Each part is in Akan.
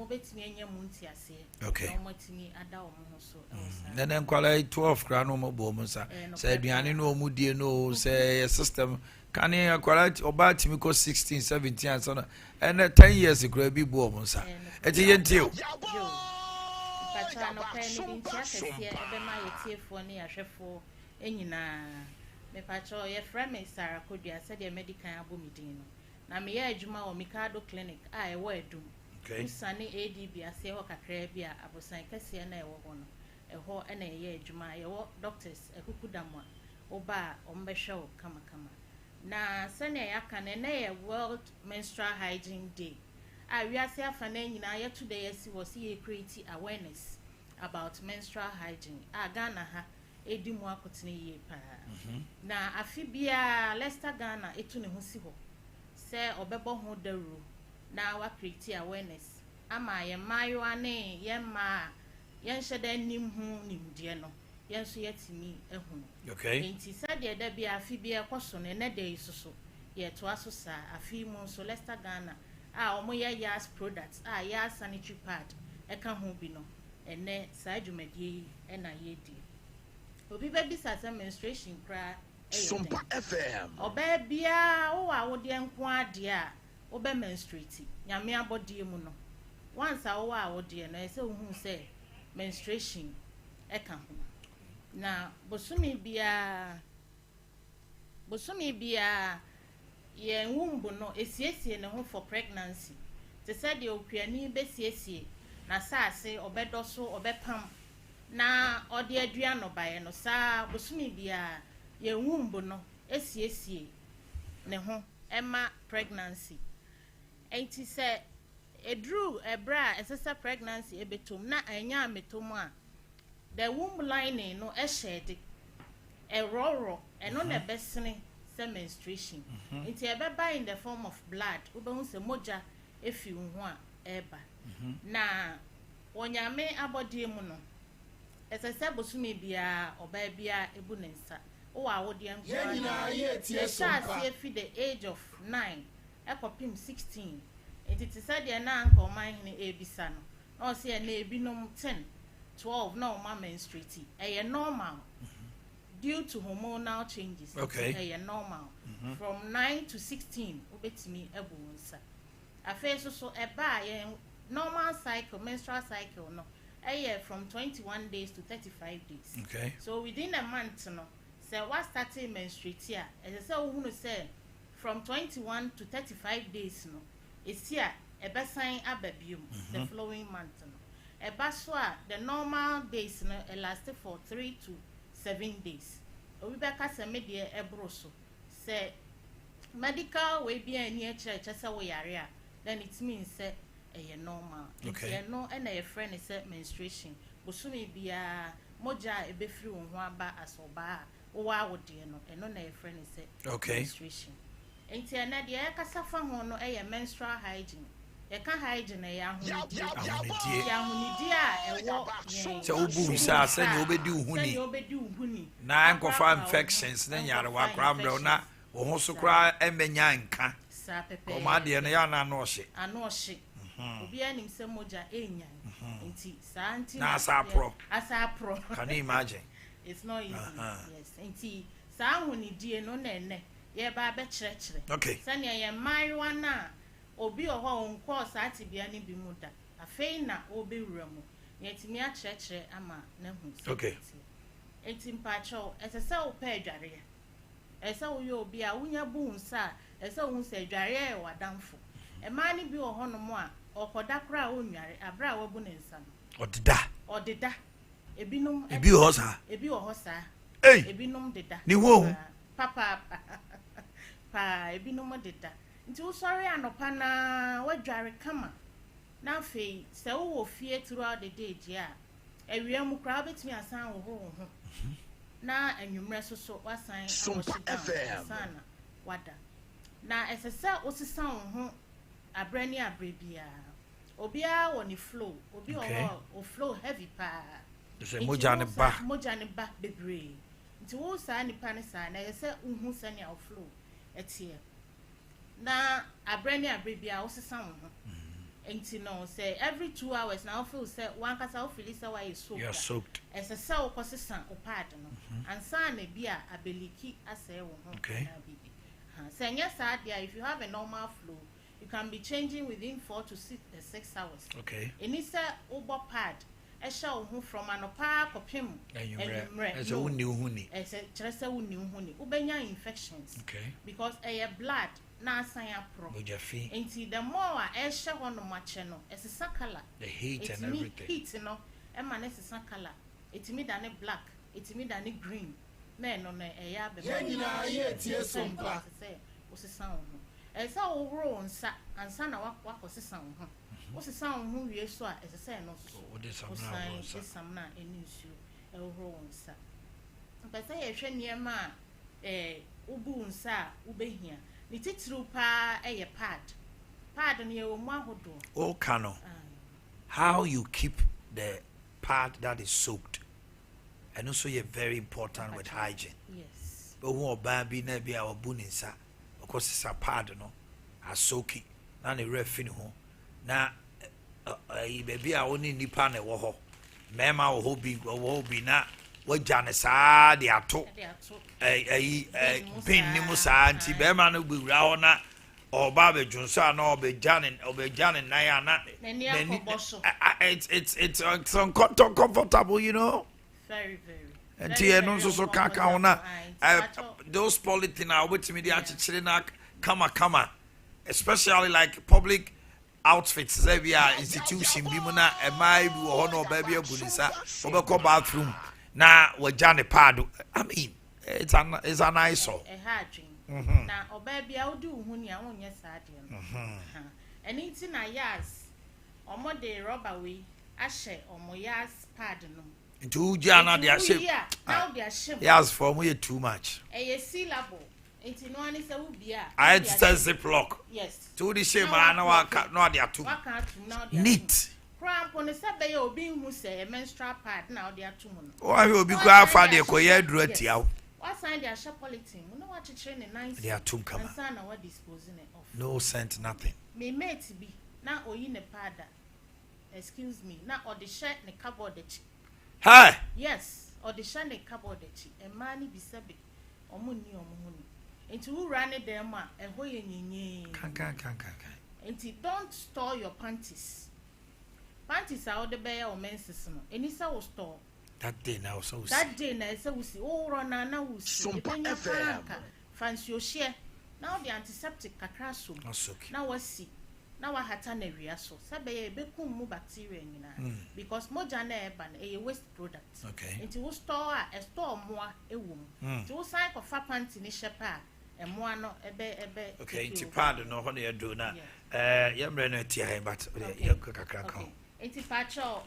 obetimi enya mu ntiase okay na omotimi ada omo ho so then kwala 12 kra no mo bo mo sa say aduane no mu die no say system kan kwala oba timi ko 16 17 and so na and 10 years kra bi bo mo sa eti yentio pacha no pa ni binti akese ebe ma yetiefo ne yahwefo enyina me pacha ye frame Sarah Kodua said the medical abomidin no na me ya adwuma o Mikado clinic a e wo adum okay usane ADB ase ho kakra bia abosan kese na e wo ho no e ho na e ya adwuma ye wo doctors ekukudamwa oba ombehwe o kama na sene yaka na ye World Menstrual Hygiene Day we are say afana nyina ye today yesi was ye create awareness about menstrual hygiene Ghana ha edi mu akotene ye pa na afibia Leicester Ghana etu ne ho si ho se obebo ho daru na wa create awareness ama ye mayo ane ye ma ye nhede nim hu nimdie no ye nso yetimi ehunu okay enti sade da bia afibia koso ne ne dey soso ye to aso sa afi mu so Leicester Ghana omo ya yas products ya sanitary pad eka ho bi no ene sa dwumadie na ye di obi be bisa sa menstruation kra Sompa FM oba bia wo wa wo de nko ade a wo be menstruate nyame abodie mu no once a wo a wo de no ese wo hu se menstruation eka ho na bosumi bia ye wumbu no esiesie ne ho for pregnancy te said the okuani be siesie na saase obedo so obepam na ode adua no bae no saa bosumi bia ye wumbu no esiesie ne ho ema pregnancy enti se edru ebra esesa pregnancy ebetom na anya ametom a the womb lining no ehede eroro eno na besene menstruation it ebe in the form of blood ubehun se moja efi ho a eba na onyame abodie mu no esese bosumi bia oba bia ebu nensa wo awode enko ye Sompa efi the age of 9 ekopim 16 it said the na anka Omanhene ebisa no no se na ebinom 10 12 na o ma menstruate e normal due to hormonal changes. Okay. Normal. From 9 to 16, ubetimi ebunsa. Afa so eba normal cycle, menstrual cycle no. From 21 days to 35 days. Okay. So within a month no, say what starting menstruate here. As I say who say from 21 to 35 days no. It's here eba sign ababium the following month no. Eba so the normal days no lasted for 3 to 7 days. Obi beka se media ebroso. Say medical we be any church say we yare then it means say normal. Okay. No and a friend is menstruation. Bosumi bia moja ebefri wo ho aba asoba wo wa wode no eno na a friend is menstruation. Enti na de ya kasa fa ho no menstrual hygiene. Ka hygiene ya ahunidi a ewo se obu sa se ne obedi uhuni na enkofa infections na yare wa kra mbre na wo ho so kra emenya nka sa pepe o ma de no ya na no hye obi anim se moja enya enti sa anti na asapro can you imagine it's not easy yes enti sa ahunidi no na ene ye ba be kire okay sane ye maiwa na obi oho onko saati bia ni bi mu da afei na obewura mu yetimi a kire ama na hu okay enti mpacho esese wo pa adware ese wo ye obi a wunya bu nsa ese wo nsa adware e wadamfo e ma ni bi oho no mu a okoda kra onware abra wabu ne nsa no odida ebinum ebi ho sa ebinum deda ni wo papa pa ebinum deda nti wo sorry anopa na wadware kama na fei se wo fie throughout the day dia ewiam kra betimi asan wo ho na anwumre so wasan Sompa FM sana wada na esesa osisa wo ho abrani abrebia obia woni flow obi o flow heavy pa se moja ne ba bebre nti wo sa nipa ne sa na yese unhu sane o flow etie na abrani abrebia osisa wo ho enti no say every 2 hours now feel say one kasa feel say why is soaked. You're soaked. As a cell cosisa o pad no. And san e bia abeliki ase wo ho. Okay. Say yes there if you have a normal flow you can be changing within 4 to 6 hours. Okay. Any say obo pad e sha wo ho from anopa kopem enumre as a wuni huni as a chrese wuni huni ubenya infections. Okay. Because blood na asan apro ojafi enti the more e sha ho no mache no esisa color the heat and everything heat no e ma na esisa color etimi da ne black etimi da ne green na no na e ya be Yenina ye tie sompa say osisa ho esa wo ro nsa ansa na wakosisa ho osisa ho wie so a esisa no so osam na eni nsuo e ro nsa mpesa ye hwe niema ubu nsa ubehia ni titru pa eye pad ne wo mu ahodo all cano how you keep the pad that is soaked and also you're very important with hygiene. Yes. But who oba bi na bi a obu ni nsa because it's a pad no a soaky na ne ref ni ho na baby a oni nipa na wo ho mema wo ho bi na wagya ne saa de ato bin ni mu saa nti bema no gbura ho na oba be junso na obegya ne nan ya na it's uncomfortable, you know. Very and tie no so kaka ho na those polythene are with me dey achichire na kama especially like public outfits say we are institution bi mu na e mai bi wo ho na oba bi agulisa obekọ bathroom na wagya ne pad. I mean it's a nice so na oba bia odi hu ni a wonye saade no enti na yas omo de rubber we ahye omo yas pad no into ugya na de ahye now they are yas for mo too much syllable enti no ani se wo bia I had to ziplock yes to the shame na waka no de atum neat cramp on se be obi hu se menstrual pad na de atum no o ahe obi ko afa de ko ye duru atia what sign their shop polythene no what to train in nice they are too come and sana what disposing it of no scent nothing me mate be na oyi ne pada excuse me na or the shirt ne cupboard the chi hi yes or the shirt ne cupboard the chi e mani bi sebe omo ni enti who run it them a ho ye nyinyi kan enti don't store your panties are the bear or menses no any so store that day now so that day na say we see oh run na we see Sompa FM fancy o share now the antiseptic kakra so now we see now we hata na wia so sabe ye bekum mu bacteria nyina because moja na eba na e waste product okay we store a store moa ewum nti wo sai ko fa panty ni shepa moa no ebe okay nti pad no ho na ye do na yemre na ti hai but ye kakra kan nti pacho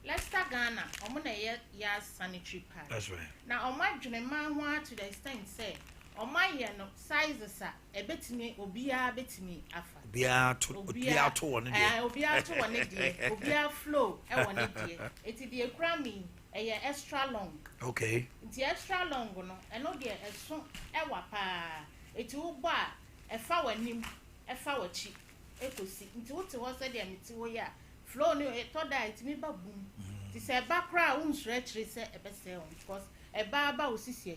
Leicester Ghana, omo na ya sanitary pad. That's right. Now omo adwene man ho to the extent say omo ye no sizes a ebetimi obia betimi afa. Obia to one dey. Obia to one dey. Obia flow e one dey. Eti dey kra mi ye extra long. Okay. Eti extra long no e no dey eso e wa pa. Eti wo ba e fa wanim, e fa wachi. Ekosi. Eti wo te ho say dey meti wo ya. Flow no e to da it me ba boom ti se ba kra unsretchere se e be se on because e ba osisi e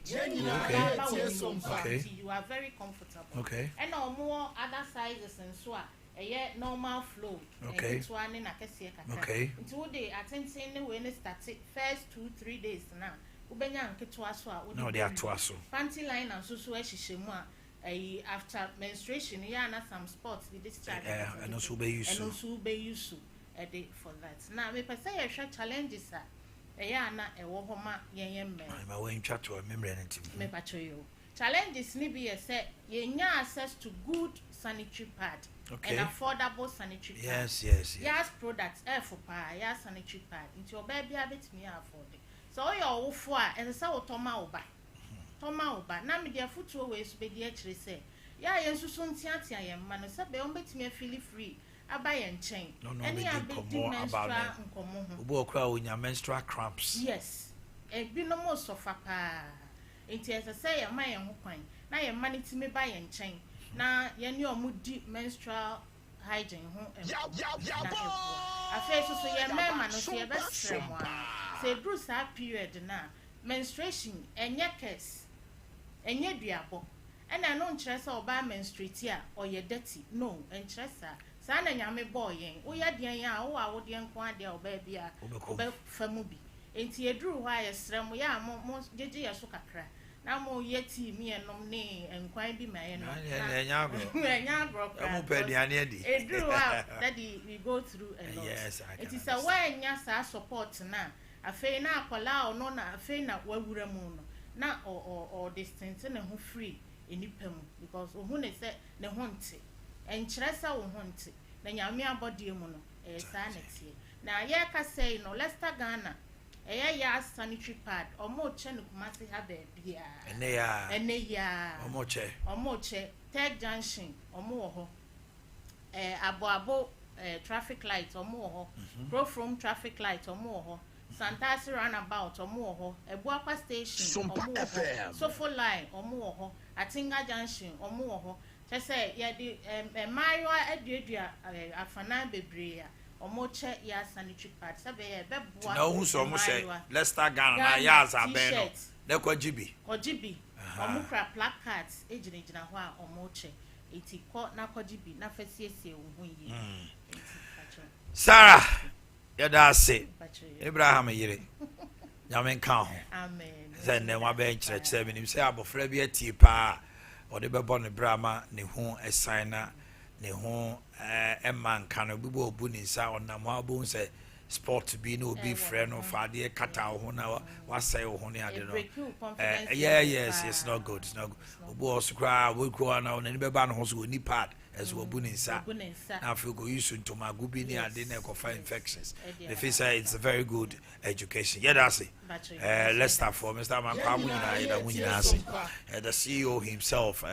okay you are very comfortable okay and no more other sizes and so normal flow okay to one na kese kaka okay nti wo dey attention ne we ne start first 2-3 days na wo benya nketo aso a wo no dey ato aso panty line and so e hihye mu a after menstruation ya na some spots be discharge and also be use for that. Now, me per se challenges na wo ho ma yen men. Ma wen twa to membre na tim. Me pacho yo. Challenges ni be say yen access to good sanitary pad and affordable sanitary pad. Yes. Yes products for pa, yes sanitary pad. Into your baby betimi afford it. So your wo fo a en say wo toma oba. Toma oba. Na me dia futuo we so be dia kire say. Ya yen susu ntiatia yen ma no say be on betimi feel free. Abaye nchen any abedi menstrual nkomo ho obo okra onya menstrual cramps yes bi no mo sofa pa enti say ye ma ye ho kwan na ye ma ne time ba ye nchen na ye ne omudi menstrual hygiene ho afei so ye mema no so ye besrem a say dru sa period na menstruation enye kes enye duabo ena no nkyerɛ sɛ oba menstruate a ɔyɛ dirty no nkyerɛ sa na nyame bɔ yen wo yɛ dean a wo a wo dean ko ade a oba bia oba famu bi enti edru hɔ a yɛsrem ya mo gege yɛ so kakra na mo yeti mi enom ne enkwan bi ma ye no enya agro mo pe diane adi edru hɔ daddy we go through a lot. Yes, it is a wanya sa support na afei na akola ono na afei na wawura mu no na or distance na ho free enipa mu because ohu ne se ne ho nte enkyerɛ sɛ wo ho nte na nyame abɔde mu no saa na tie na ye ka say no Leicester Ghana ya sanitary pad omo che ne kumase ha ba bia ene ya omo che Tech Junction omo wo ho abo traffic light omo wo ho Pro from traffic light omo wo ho Santasi roundabout omo wo ho Ebuakwa station omo wo ho Sofo line omo wo ho Atinga Junction omo wo ho che say ye di mayo aduadua afana bebre a omo che ya sanitary pad sabe ye beboa na hu so mo say Leicester Ghana na ya za ben no na kwajibi omo kra placards ejinejina ho a omo che eti ko na kwajibi na fasiesie wo hu yi Sarah yada ase Abraham yire nyame kan ho amen ze ne wa ben kyerɛ bi nim sɛ abofra bi atie pa ɔde bɛbɔ ne brama ne ho esan na ne ho man kan obibo obu ni nsa onam abo nse sport bi no obi frɛ no fa de kata ho na wasai ho ne ade no yes it's not good obu osukra we grow na oni beba no ho so oni pad as obu ni nsa na feel go use to magu bi ni ade na ekofa infections the face it's a very good education that's it let's start for Mr. Mankwa munyina ase the CEO himself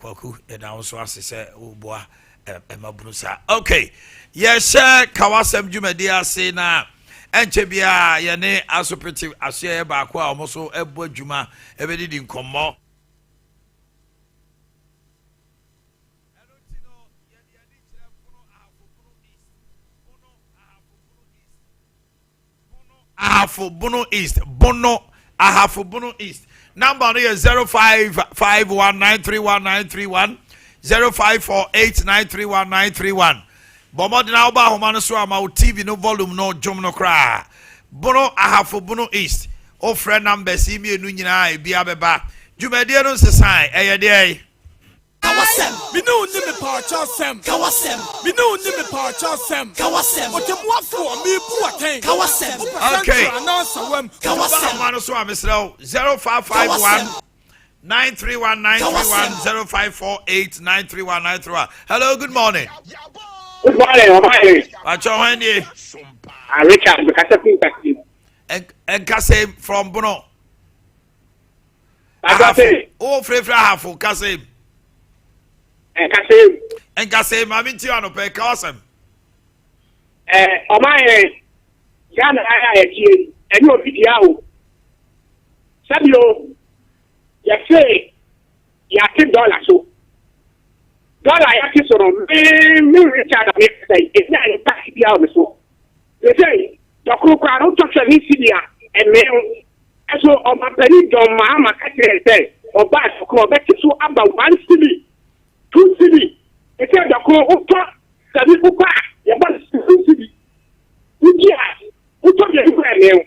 kwaku na also asese oboa emabrusa okay yes kawasem jumadi ase na enche bia ye ne asoperative ase ba ko a omoso ebo adwuma ebedi di nkommo Bono East. Number is 0551931931 0548931931. Bomod na oba homa so ama TV no volume no jom no kra. Bono East. O friend number si mi enu nyina e bia beba. Dwumadie no sesan eyede Kawasem, we know me parcha sem. Kawasem, we know me parcha sem. Kawasem, what you want for me puaten. Kawasem, okay. Kawasem, man so am 0551 931 0548 Hello, good morning. Good morning, Omanhene. Acho hande. Richard, because and Kase from Bono. Oh, Frefra Hafu, Kase. And Kase, Mammy Tiano, pay Kawasem. Omanhene, Yana, and you are video. Sabio, you say, you are $10 so. God, I have to sort of Richard, it's not a taxi out so. They say, the cook, I don't touch an Insidia and mail. So, on my penny, John Mahama, say, or back for back to about 1 city, 2 city. They say, the cook, the little back, the 1 city. Yes, who told you mail?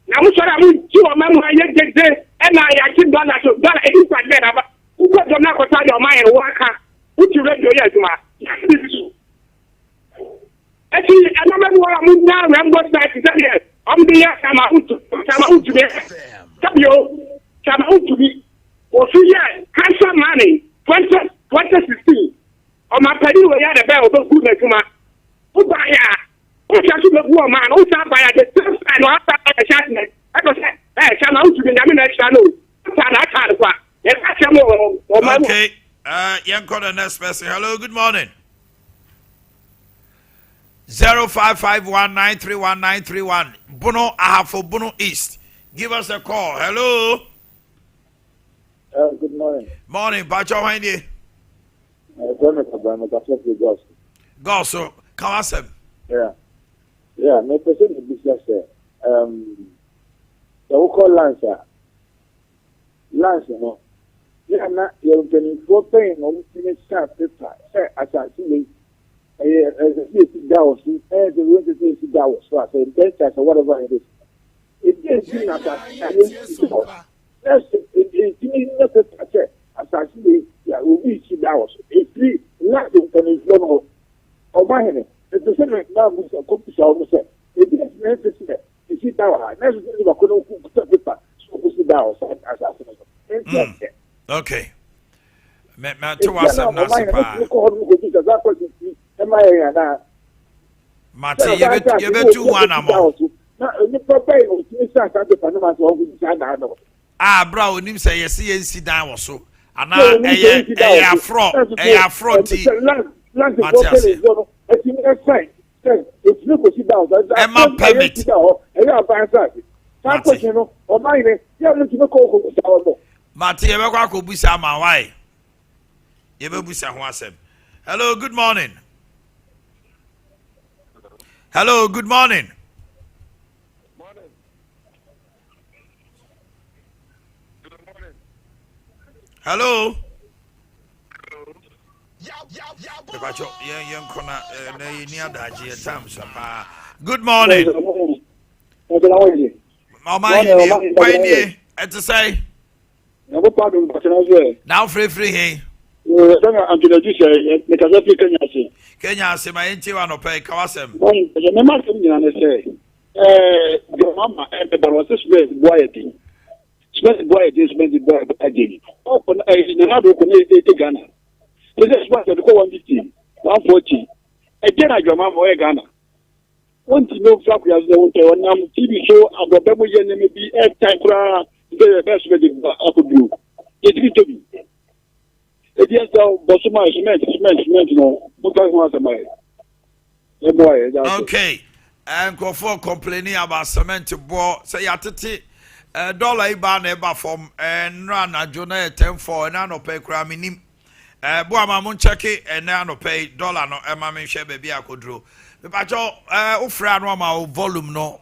Now, I'm sorry, I'm you a man who I get there, and I actually done that. So, that is quite better. Who got your knuckles out your mind and work? What you read your yes, ma? Actually, I remember what I'm now. I'm going to say, I'm the yes, I'm out to be. Come out to be. For 3 years, cancer money, 2016. On my penny, we had a bell of good Nekuma. Who buy ya? Who shall be a woman? Who shall buy a distance and after a shotnet? I was said, hey, come out to be. I mean, I know. I can't. Okay. Young call the next person. Hello, good morning. 0551931931. Bono Ahafo Bono East. Give us a call. Hello. Good morning. Morning, Bacho Wendy. I'm a Catholic girl. Go so kawasem. Yeah. Yeah, my person is business. The local Lancer. Lancer, no. Yeah, not you're getting 4 paying on finish paper. Say, as I see, as a $50, and the room is $50. So I say, that's whatever it is. It is not that. That's it. Not that. As I see, yeah, will be $50. It's free. Nothing can is no. Omanhene. It's the same now with a copy almost said. It is necessary. You see that. Necessary. I couldn't put paper. So we see that as I okay. Me to wasam na sepa. Mate ye betu one amo. Ah bra onim say yes ye nsi dan wo so. Ana eye afro ti. Matias. Emma permit. Mati ye be kwa ko busa ma why? Ye be busa ho asem. Hello, good morning. Hello, good morning. Hello. Pepacho, yen kona na ni adaje tam so pa. Good morning. Omanhene, why ni et say? Now free hey. Kenya say my enti wa no pay kawasem. Me ma tum nyina ne say your mama and the was this boy spend boy this spend the boy again. Oh na na do ko ne Ghana. This is what they call 150 140. Again your mama o Ghana. Want to know flap ya zo to na TV show abobebo ye ne me bi e time kra the best way the akudu. It be to be. It is so bosuma cement no. Okay. And go for complaining about cement board. Say yatete dollar iba na eba from run na jona 10 for and no pay kra minim. Bo ama mun check it and no pay dollar no ema me hwe baby akodro. Me pa cho ofra no ma volume no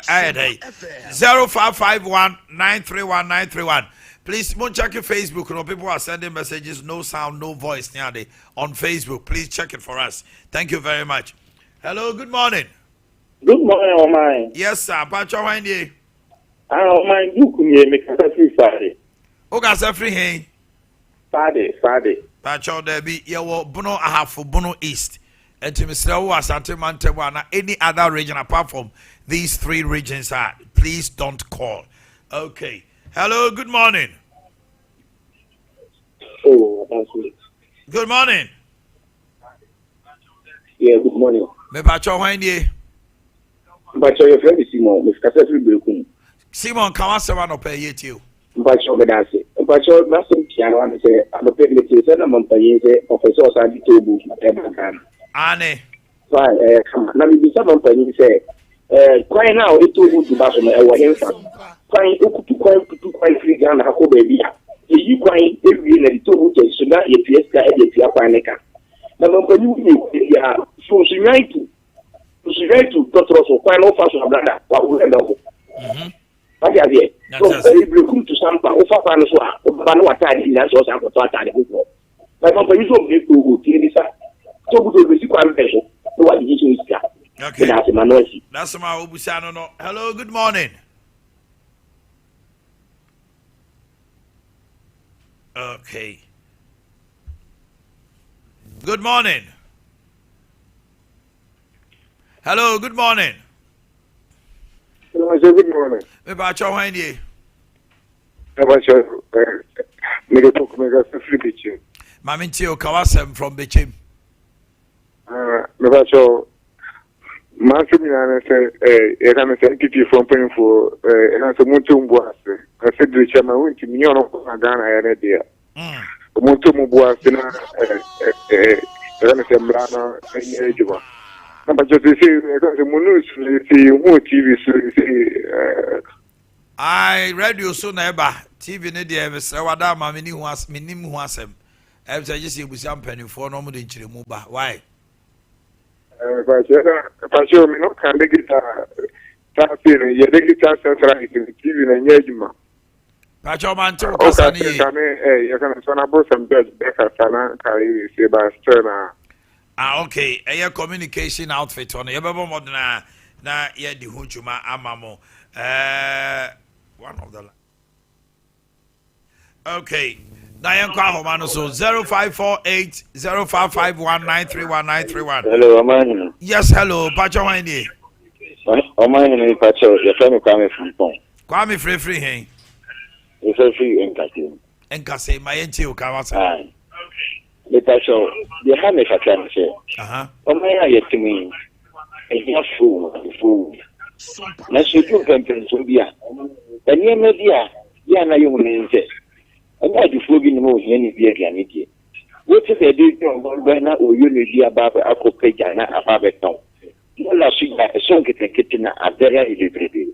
hey 0551 931 Please, check your Facebook. You know, people are sending messages, no sound, no voice near there on Facebook. Please check it for us. Thank you very much. Hello, good morning. Good morning, Oman. Yes, sir. Pacho, how are you? Oman, you come here, make a free Friday. Okay, sir, free hey. Friday. Pacho, there be your Bono Ahafo, Bono East. And to Mr. Asante Mantewana, any other region apart from these 3 regions are. Please don't call. Okay. Hello, good morning. Oh, that's good. Good morning. Yeah, good morning. Me pacho hwanye. Pacho your friend is Simon, Miss Cassandra Bekum. Simon, can I say one of you too? Pacho Bedase. Pacho, nothing piano and say, I'm a payment to send a month Professor Sandy Tobu, Ebakan. Anne. Fine, let me be someone penny say, quite now, it told to Bassam, I was him. Quite quite free Ghana, Hako baby. You quite every year, the 2 weeks, so that if you get a Piapanica. Now, when you are so to Totros or final fashion of that, what we know. What are they? So, you come to Sompa, or Fapanoswa, or Banuatadi, that's also a Tata before. My company is okay to Tirisa. So, we will receive one person. What did you say? Okay. That's my Obusano. Hello, good morning. Okay. Good morning. Hello, good morning. Hello, good morning. Me ba cho hwan ni? Me ba cho me go talk me go free bitch. Mami Tio Kawasem from Bechim. Me ba cho man to me na say e ka me say NPP from paying for e na so muntu mbuase. I said the chairman went to me on Ghana area there. Muntu mbuase na e na say mlana e juba. Na ba just say e ka say munu see who TV see I radio so na eba TV ne dey be say wada ma me ni hu asem I'm saying just you some penny for no more than Chirimuba. Why? Passion, me no can the guitar. Tapping, yeah, the guitar central in the TV and Yajima. Pacho man, two Okay, you can son about some bed, Becca Sana, Kari, Sebastian. Okay, a communication outfit on your Baba Modena. Na yeah, the Hunchuma Amamo. One of the. Okay. Nayan Kwahomano, so 0548 0551931931. Hello, Omanhene. Yes, hello, Pacho Wendy. Omanhene, Pacho, your family coming from Pong. Kwame free, hey. It's a free entertainment. And Casse, my NTO Kawasa. Aye. The Pacho, the Hammer can say. Omanhene, yet to me. And you're fool. Let's do campaigns will be. And you may be a young woman. And I do flogging the most any beer can eat. What if I did not or you need the above a copay and above a town? No last week, a song at the kitchen are very little.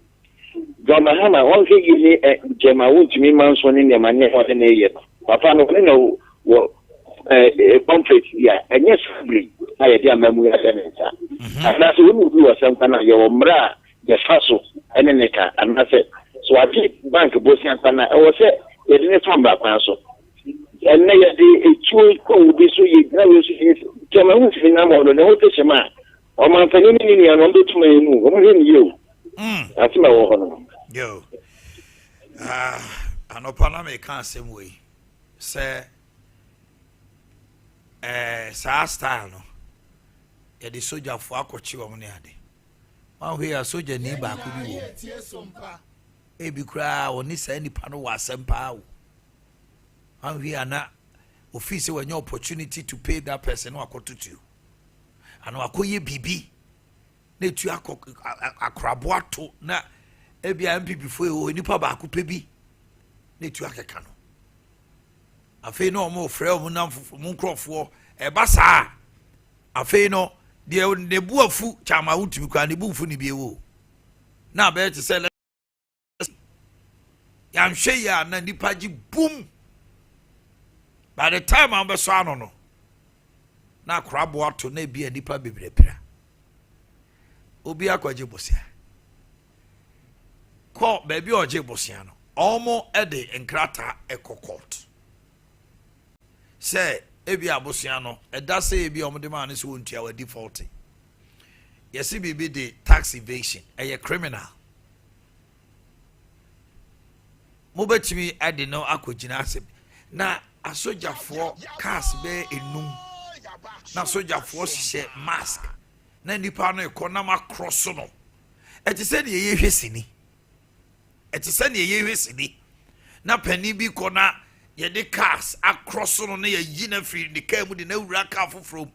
Gamahama, one thing you Gemma won't me months one in the money for the year. Papa, no, what a pamphlet, yeah, and yes, I had a memory of the and that's what we do some kind of your bra, the faso, and then and that's it. So I keep bank Bosian Pana, I was it. They didn't come back also. And now the two cold this way, German in number, no man. Or my family and on the two you. That's my one. Yo. An opponent can't same way. Say, style. Yeah, the soldier for Aquachi or Moniade. One way a soldier neighbor could be. Ebi kura oni say nipa no wa sempa. And we are not office when your opportunity to pay that person no akotutu. And akoye bibi. Na tu akrabo ato na ebi MP before o nipa ba ko pebi. Na tu akeka no. Afei no mo frɛ o nam mo nkrofo e ba saa. Afei no de bu afu chama wutumi kwa ne bu fu ni biewo. Na be te say I'm sure you are not nipaji boom. By the time I'm a son, no. Now, crab water may be a nipa biblepra. Obia Quajibosia. Call baby or Jebosiano. Almost a day and crata echo court. Say, Ebia Bosiano, and that's say be on the man is won't our defaulting. Yes, it be the tax evasion, a criminal. Mobetimi ade no akogina asem na asogyafoɔ cars be enum na asogyafoɔ hye mask na nipa no ekonam across no eti se ne yehwe sini na pani bi kona ye de cars across no na ye na free de car mu de na wura car foforo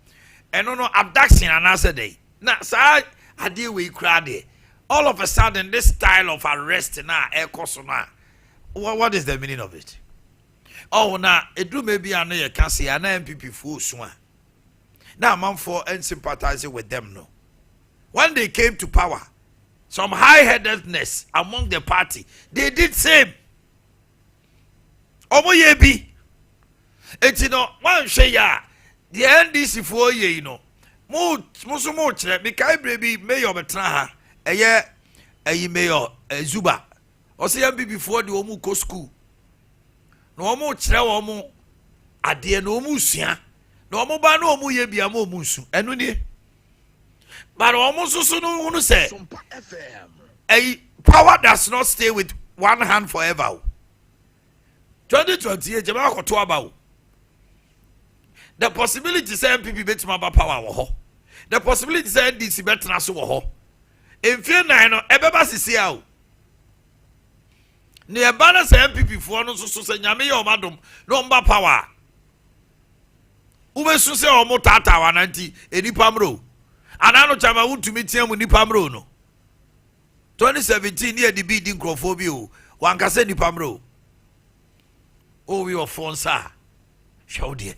eno no abduction anase dey na sa ade we kura de all of a sudden this style of arrest na ekoso na. What is the meaning of it? Oh, now it do maybe I know you can see an MPP full swan. Now, man for and sympathizing with them, no. When they came to power, some high-headedness among the party, they did same. Omo yebi. It's you know, one say ya, the NDC for ye, you know. Musu much, because baby mayor betraha, a year, a mayor, a Zuba. O say am before the omu ko school. No omu kire omu ade no omu sua. No omu ba no omu ye bia mo omu nsu. Enu ni. But omu susu no hunu say. Sompa FM. A power does not stay with one hand forever. 2028 jema ko to aba. The possibility say MPP betima ba power wo ho. The possibility say NDC betena so wo ho. Emfie nan no ebeba sisi a o. Ne bana say MPP fo no so say nyame ye omadom no mba power. Ube so say omo tata wananti enipa mro. Anano chama wuntumi tiamu nipa mro no. 2017 near the bidding crofobio. One can say nipa mro. Oh, we are phone, sir. Show dear.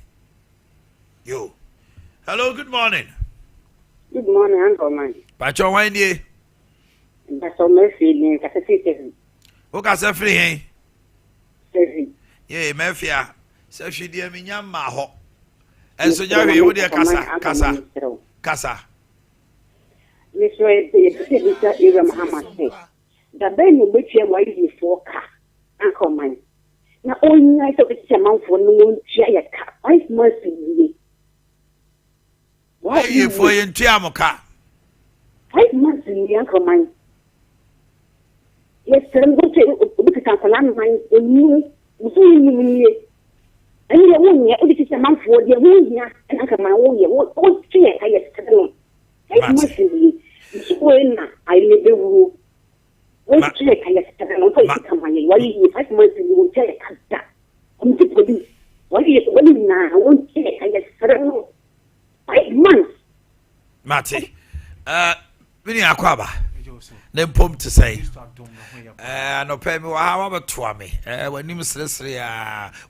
Yo. Hello, good morning. Good morning, Uncle Man. Pacho Wendy. That's all my feeling. That's a citizen. Who can say free, eh? Citizen. Yeah, Mafia. Say she dear me nyama ho. And so Yahweh, what dear Casa. Miss Ray, the Muhammad say, the Ben will be here while you for car, Uncle mine. Now, all night of it's a month for no giant car. 5 months in the why you for in Tiamoka? 5 months in the Uncle mine. Yes, sir, I'm going to look at Uncle mine and you. And you won't yet, it is a month for the wound, and Uncle my own year. What fear I yesterday? 5 months in the when I live the room. What fear I yesterday? Why you 5 months in the hotel? I'm the police. Why you now? I won't fear I yesterday. 5 months. Matty, Vinny Aquaba. Then pump to say, no pay me how about Twami. When you must listen,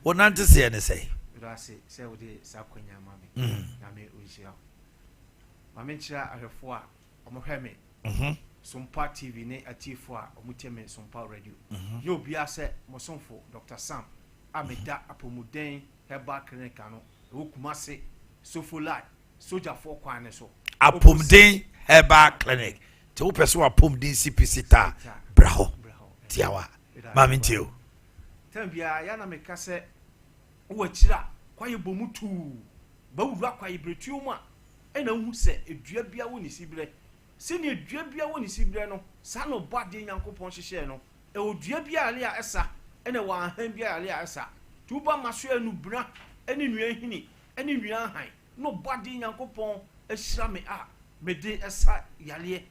what not to see any say. Say, with the Saquina, mammy. Yami Usia. Mamencha, I have 4 Omanhene. Sompa TV, ne a T4, Omuteme, Sompa Radio. You'll be a set, Mosonfo, Dr. Sam. Amida, Apomuden, Herbal Clinicano, Ukumase, Sofulai, Soja 4 Quaneso. Apomuden, Herbal Clinic. To pursue a pum DCPC ta braho tiawa mamintio Tambia yana mekase uwachira kwa yebomutu ba wura kwa yebretuoma ena hu se edua bia woni sibre se ne edua bia woni sibre no sa no bade nyankopon hyehye no e odua bia ale a esa ena wa han bia ale a esa tuba maso anu bra ene nua hini ene nua han no bade nyankopon ehyira me a mede esa yale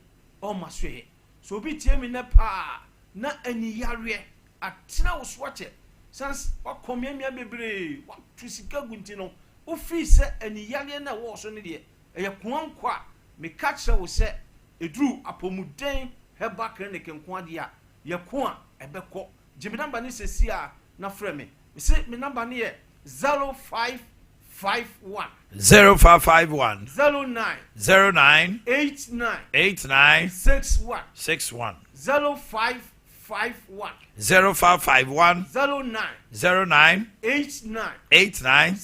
o maswe so bi tie mi na pa na ani yare atena wo swache sans wa komiamia bebre wa tusika gunti no o fi se ani yare na wo so ne de eye kwankwa me catch wo se edru apomuden Herbal Clinic nko ade a ye ko a ebekọ jimi number ni sesi a na frɛ me se me number ni ye 0551 0551 09 89 61 0551 09 89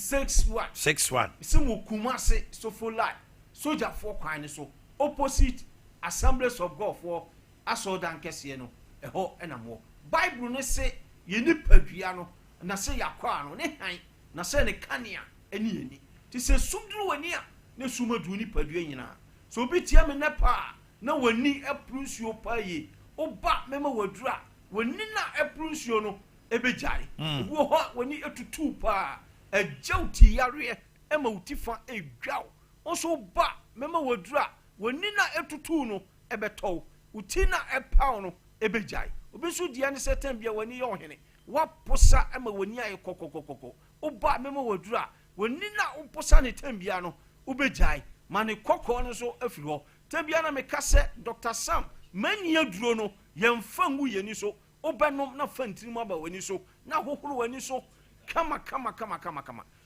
61 Simu Kumase Sofolai Soja 4 Kwan so opposite Assemblies of God for Asodan Kese no eho enamo Bible no say ye nipadua no na say yakwa no ne han na say ne kanea eni ti se sumduru wani a ne sumadu nipadua nyina so bi tia me nepa na wani eprusuo pa ye oba mema wadura wani na eprusuo no ebejai wo ho wani etutu pa ejauti yare ema utifa edwaw oso ba mema wadura wani na etutu no ebeto uti na epaw no ebejai obi so dia ne setan bia wani ye ohene waposa ema wani aye kokokokoko oba mema wadura wani na umposa ne tambia no ubejai mane kokko no so afiri ho tambia na mekase Dr. Sam mania duro no yemfa ngu yeni so obenom na fantirim aba wani so na hohoro wani so kama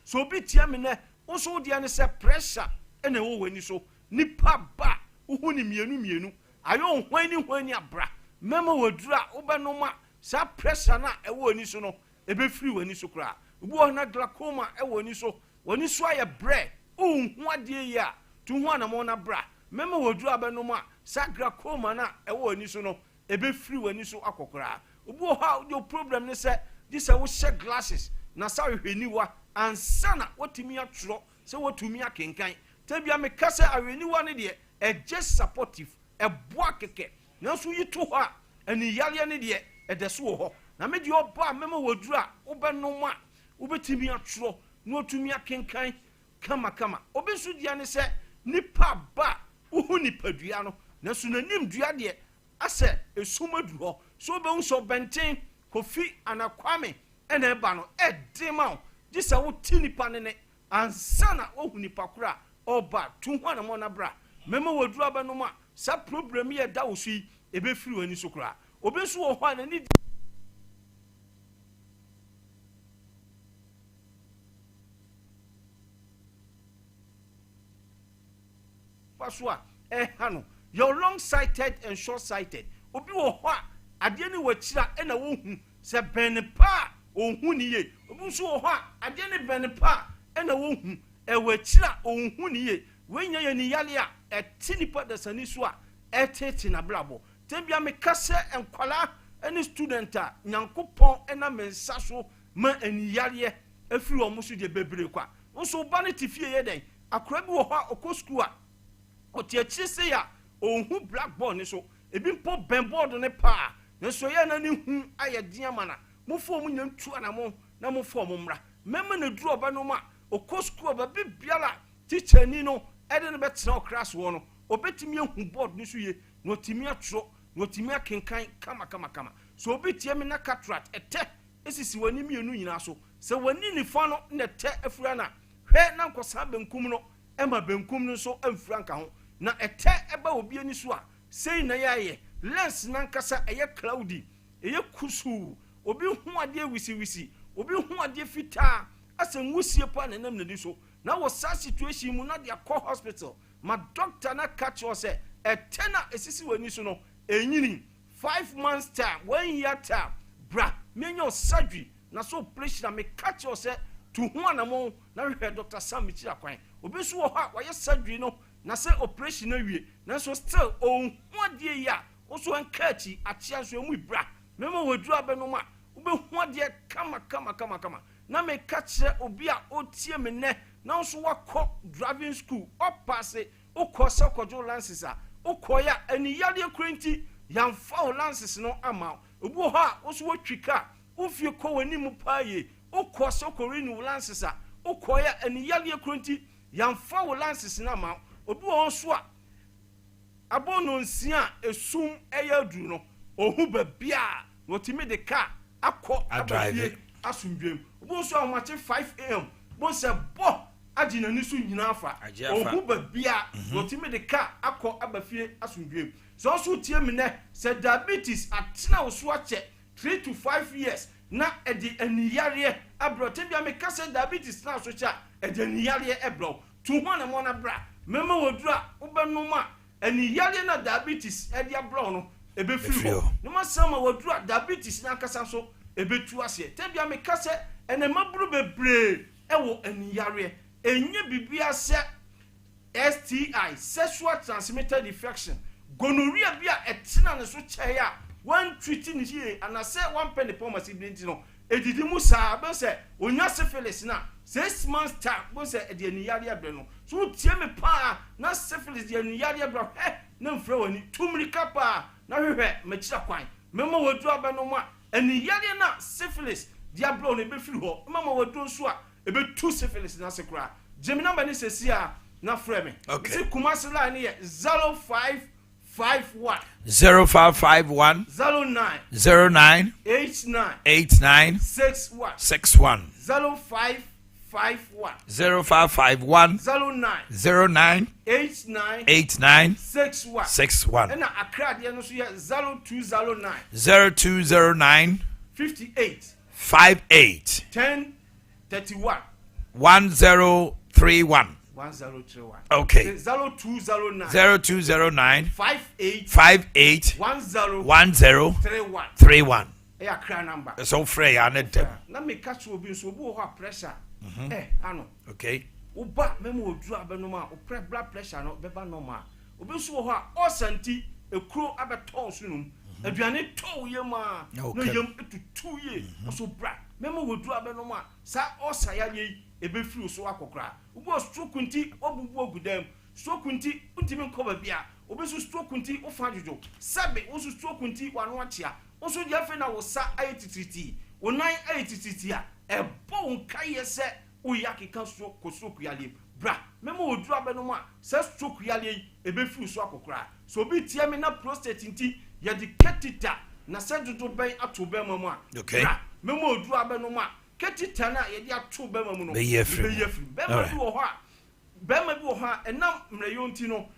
so obi tia me ne wo so dia ne se pressure ene wo wani so nipa ba wo ni mienu ayo hwan ni abra mema wadura obenom a sa pressure na ewo wani so no ebe free wani so kra ubu na glaucoma wani so aye bre hu ade ya tu hu na mo na bra mema waduru abenom a sa glaucoma na wani so no ebe free wani so akokora ubu ha your problem ne se this wo share glasses na sa hweniwa ansana wotimi atro se wotumi akenkan tabia me kase ahweniwa ne de just supportive boa keke na so yitu ho a ani yale ne de de so ho na me de oba mema waduru a obenom a ubetimi atro no tumi akenkan kama obensu dia ne se nipa ba uhu nipadua no na so nanim dua de ase esumadu ho so be unso benten kofi anakwame ena eba no edema gisa wo ti nipa ne ansana ohu nipa kura oba tu ho na mo na bra mema waduru abanom a sa problem ye da wo sui ebe firi wani so kura obensu wo ho na ni paswa hano you're long sighted and short sighted obi wo ho a ade ni wachira na wo hu se ben pa ohun ni ye obi so ho a ade ne bene pa na wohu ewachira ohun ni ye wenya ye ni yale a eti nipa da sani so a etete na brabo tebia me kase enkwala any student a nyankopon na mensa so ma eniyare afiri o muso de bebre kwa nso ba ne tifie ye den akora bi wo ho a okọ school a otiachi se ya ohun blackboard ni so ebi mpo benboard ne pa nso ye na ne hu ayedin amana mo fo mo nyantu anamo na mo fo mo mra mema na duru oba no ma okọ school ba bibiala teacher ni no ede ne betra class wo no obetimi ehu board ni so ye no otimi atro no otimi akenkan kama so obetie me na cataract ete esisi wani mienu nyina so se wani ni fa no na te afura na hwe na nkosa benkum no ema benkum no so amfura nka ho na ete eba obi ani so a sei na yaye lens na nkasa eye cloudy eye kusu obi hu ade wisi obi hu ade fita asan wusie pa na nam na di so na wo sa situation mu na de akọ hospital ma doctor na catch us say ete na esisi wani so no enyini 5 months time 1 year time bra menyo surgery na so operation me catch us say to hu anamo na hwe Dr. Sam Michira kwan obi so wo ha wa surgery no na say operation na wie na so still on hu ade ya wo so ankachi achia so emu bra memo woduru abeno ma wo be hu ade kama na me catch obi a otie me ne na so wakọ driving school pass ukọ sakojo lances a ukọ ya ani yade kwenti yamfa lances no ama obi ho a wo so watwika ufie kọ wani mu paaye ukọ sakori ni lances a ukọ ya ani yade kwenti yamfa lances no ama obi ho so a abono nsia esum eya duru no ohu ba bia wotimi de car akọ abafie asumdwem obi so a mache 5 am bo se bo agina ni so nyina afa ohu ba bia wotimi de car akọ abafie asumdwem so so tie me ne se diabetes atena wo so ache 3 to 5 years na edi aniyare abrote bia me ka se diabetes na so cha edi aniyare ebro tu ho na mo na bra mema wodura ubenuma aniyare na diabetes edi abro no ebefiri ho no ma sama wodura diabetes na kasa so ebetu ase te bia me ka se ene maburu bebre ewo aniyare enye bibia se STI sexual transmitted infection gonorrhea bia etina ne so cheya one treating here and I say one penny pharmacy binti no edidi mu sa be se onya syphilis na 6 months time be se edi aniyare abre no so tie me pa na syphilis di aniyare abre na mfre wani tumrika pa na hwehwe machira kwan mema wadu abeno ma aniyare na syphilis di abre no be firi ho mema wadu so a ebe two syphilis na sekura jemi number ni sesi a na frɛ me si kumasi line ye 0551 0551 09 89 61 0551 09 89 61 and Accra de no so ye 0209 58 10 31 1031. Okay. 0209 58 1031. Yeah, cry number. So free and it. Na me catch obi so obi ho pressure. Ano. Okay. Uba memo odru abenoma o blood pressure no beba normal. Obi so ho a osanti ekuro abeton so num. Aduane to ye ma. No yem etutu ye. So bra. Memo odru abenoma sa osaya ye ebefiri so akokra. Ubo stroke nti obubu ogudam. Stroke nti untimi nkoba bia. Obi so stroke nti ofa jojo. Sabe wo so stroke nti wano achia. Oso dia fe na wo sa ayetitriti. Wonan ayetitriti a ebo nka ye se uyaki kan so ko stroke yale. Bra, memo odru abenoma sa stroke yale ebefiri so akokra. So obi tie me na prostate nti ye de catheter na se dodo ben ato ben mamu a. Okay. Bra, memo odru abenoma catheter na ye de ato ben mamu no. Be yefri. Ben ma bi wo ho a. Ben ma bi wo ho a enam mreyo nti no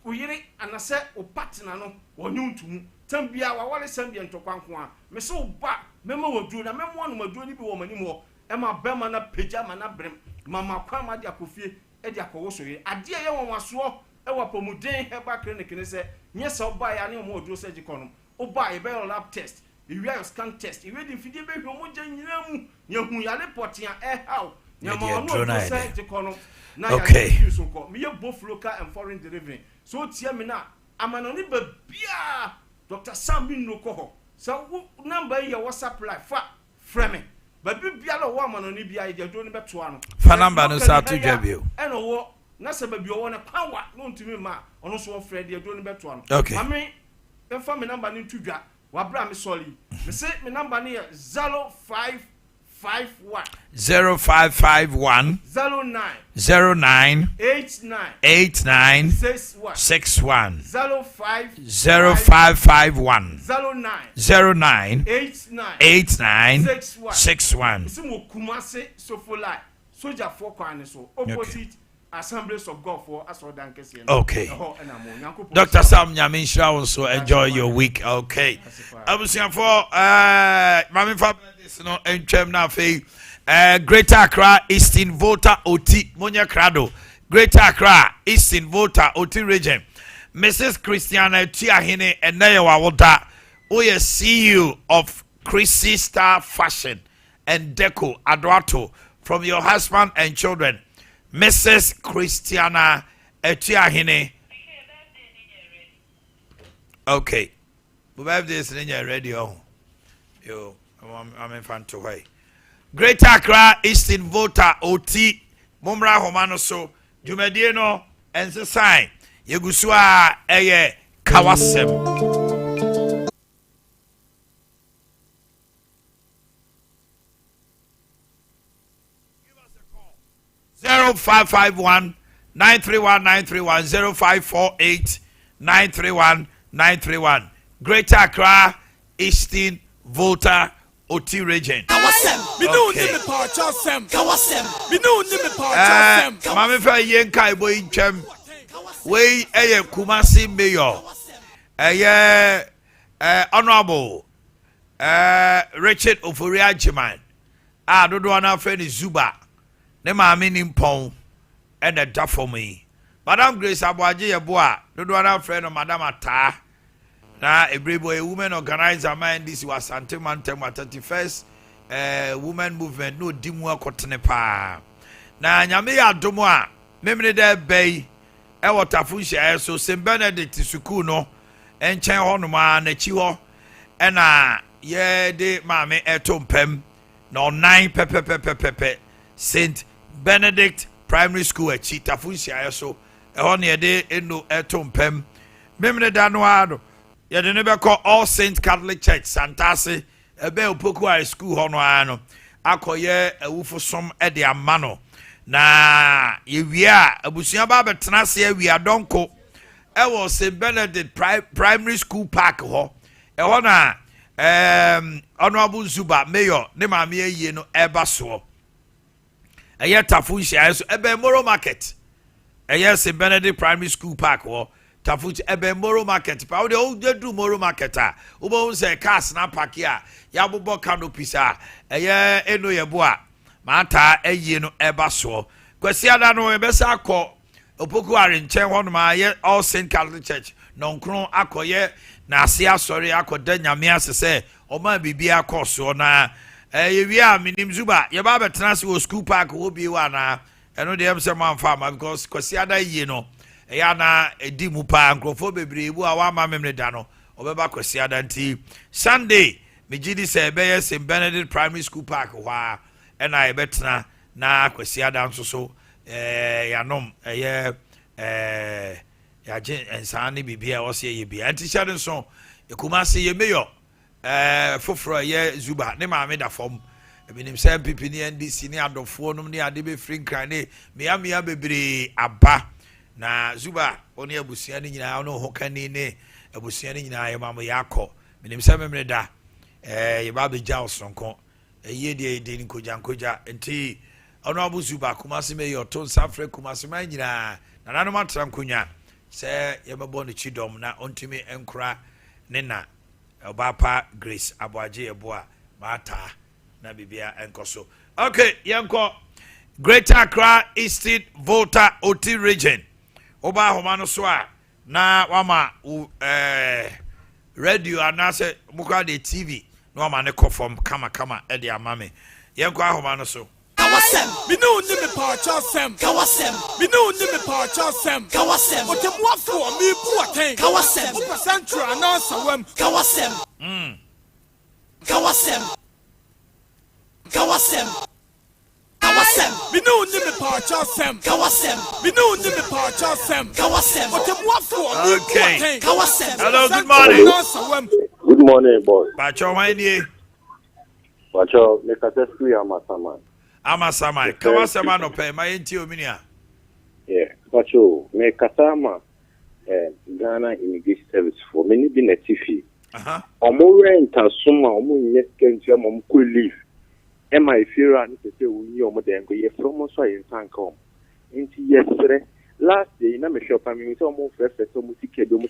uyire anase o partner no wonyuntumu. Tambia wa wale sambia ntokwanko a. Me se oba memo odru na memo anu madru ni bi wo manim ho. E ma bema na pejama na brem. Mama kwa ma de akofie e de akowo so ye. Ade ye wonwaso e wa pomuden Herbal clinic ne se nye se oba ya ne mo odru surgical no. Oba ye be lab test. you are scan test you ready fidie be hwo mo nyina mu ye hu ya report ya how ya ma no say te kono na ya so ko me ye both local and foreign delivery so tie me na amanoni ba bia Dr. Sam bi no ko ho so number ye WhatsApp live fa frame ba bia lo wo amanoni bia ye do ni beto ano fa number no sa to dwa bio e no wo na se ba bi wo na power no ntimi ma ono so wo frɛ de do ni beto ano okay mame e fa me number ni to dwa wa bra me sorry me say me number ni 0551 0551 09 89 61 0551 09 89 61 Simo Kumase Sofoli Soldier for Kwane so opposite Assemblies of God for Asodan Kesian. Okay. Dr. Sam Nyaminsha also enjoy your week. Okay. I was here for Mami Fabrice no entwem na fe Greater Accra Eastern Voter OT Monya Krado. Greater Accra Eastern Voter OT region. Mrs. Christiana Tiahine Enewa Wota. Oye CEO of Chrissy Star Fashion and Deco Aduato from your husband and children. Mrs. Christiana Etiahine. Okay. My birthday is in your radio. Yo, I'm in fan to way. Greater Accra Eastern Voter OT Mumra Homanoso Jumedieno and the sign. Yegusua Eye Kawasem. 0551 931 931 0548 931 931 Greater Accra Eastern Voter OT region. Mami fa yen kai boy ntwem we eye Kumasi mayor honorable Richard Oforia Jiman dodo na fa ni Zuba ne maame ni mpon e na da for me Madam Grace Aboaje yeboa dodo na friend no Madam Ata na ebrebo a women organizer man this was Santimantem 31st women movement no dimu akotene pa na nyame ya domo a memne da bay e watafunhia so St Benedict school no enchen ho no ma na chi ho e na ye de maame etompem no 9 pepe St Benedict Primary School at Chitafunsia so on your day eno etompem memne da no ado ye de ne be call All Saint Catholic Church Santase ebe opoku high school ho no ano akoye awufosom e de amano na ye wia abusuan ba betena se awia donko e was St Benedict Primary School Park ho e ho na honorable Zuba mayor ne maame ye no eba so Aya Tafunshia so ebe Moro Market. Aya St Benedict Primary School Park or Tafunshia ebe Moro Market. Pa we do Moro Market a. Ubo say cars na park ya. Ya bobo canopies a. Aya eno ye boa. Mata eye no eba so. Kwesi ada no ebe sa akọ opoku are nchen ho no ma ye All Saint Catholic Church. Nonkron akoye na ase asori akoda nyame asese o ma bibia akọ na wia minim Zuba ye ba betena se wo school park wo bi wa na eno de am se man farm because kwasi ada yie no ya na edi mu pa nkrofo bebre bu a wa ma memne da no obeba kwasi ada nti Sunday me gidi se be ye St Benedict Primary School Park wa ena ye betena na kwasi ada nso so ya nom ye ya je ensane bibia wo se ye bia nti sha nso ekumase ye meyo foforo ye Zuba ne maame da fom ebinim say pipi ne NDC ne adofo nom ne ade be free kran ne mea bebre aba na Zuba oni abusia ne nyina ono hokani ne abusia ne nyina ye mamo yakọ binim say memre da ye ba be ja osonko ye de ni koja enti ono abu Zuba Kumasi me yo ton safre Kumasi man nyina na nanu matran konya say ye mebo ne chidom na ontimi enkura ne na Obapa Grace Aboaje Eboa Mata na bibia enkoso. Okay, yanko Greater Accra Eastern Voter OT region. Oba homano so a na wama radio anase muka de TV no ma ne kofom kama e de amame yen kwa ahoma no so Kawasem, me no ni me pacha sem. Kawasem, me no ni me pacha sem. Kawasem, o te muafo me Boakye. Kawasem, o Menstrual na sawem. Kawasem. Kawasem. Kawasem. Kawasem, me no ni me pacha sem. Kawasem, me no ni me pacha sem. Kawasem, o te muafo me Boakye. Kawasem. Hello, good morning. Good morning, boss. Bacho wani Bacho, me kata free Amasama, Kawasema no pay my enti ominia. Yeah, Bacho, me kata Ghana Immigration Service for many been a TV. Omo rent asuma omo nyet kentia mom ko leave. E my fira ni se wunyi omo den go ye from so yin tankom. Enti yesre last day na me shop am so omo frefe so mo ticket me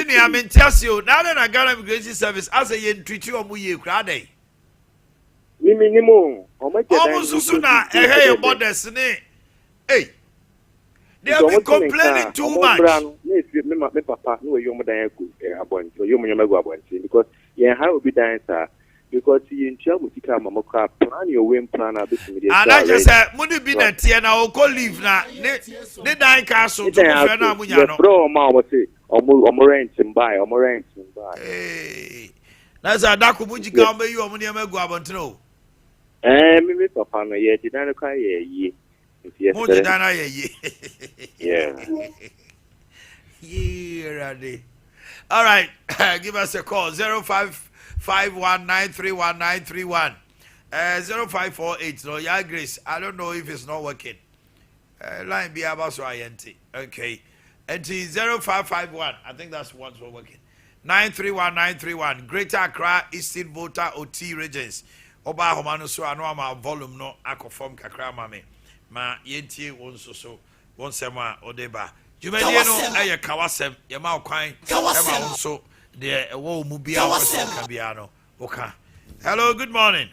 ni amentiasio na na Ghana Immigration Service as a yen treat you omo ye kra dey. Minimum. Almost sooner, hey, borders, hey. They have been complaining too much. Me papa, no, you more than you because yeah, how be dancer because you in trouble to come, Mamoka, plan your win plan. And I just said, Muni be that Tiana or call leave now. They die castle to Fernando. Bro, Mama say, Omorant and buy, Omorant and buy. Hey, that's a Dakubuji Gamba, you are Munia Guabantino. Me papa no ye didn't cry ye. More than ye. Yeah. Yeah, all right, give us a call 0551931931 0548. No, yeah, Grace. I don't know if it's not working. Line be about so INT. Okay, and 0551. I think that's what's working. 931931. Greater Accra Eastern Voter OT Regions. Oba homano so ano ama volume no akofom kakra ma me ma yentie won so won sema odeba jumadi no eye kawasem ye ma kwan e ma won so de wo mu bia wo so ka bia no oka. Hello, good morning.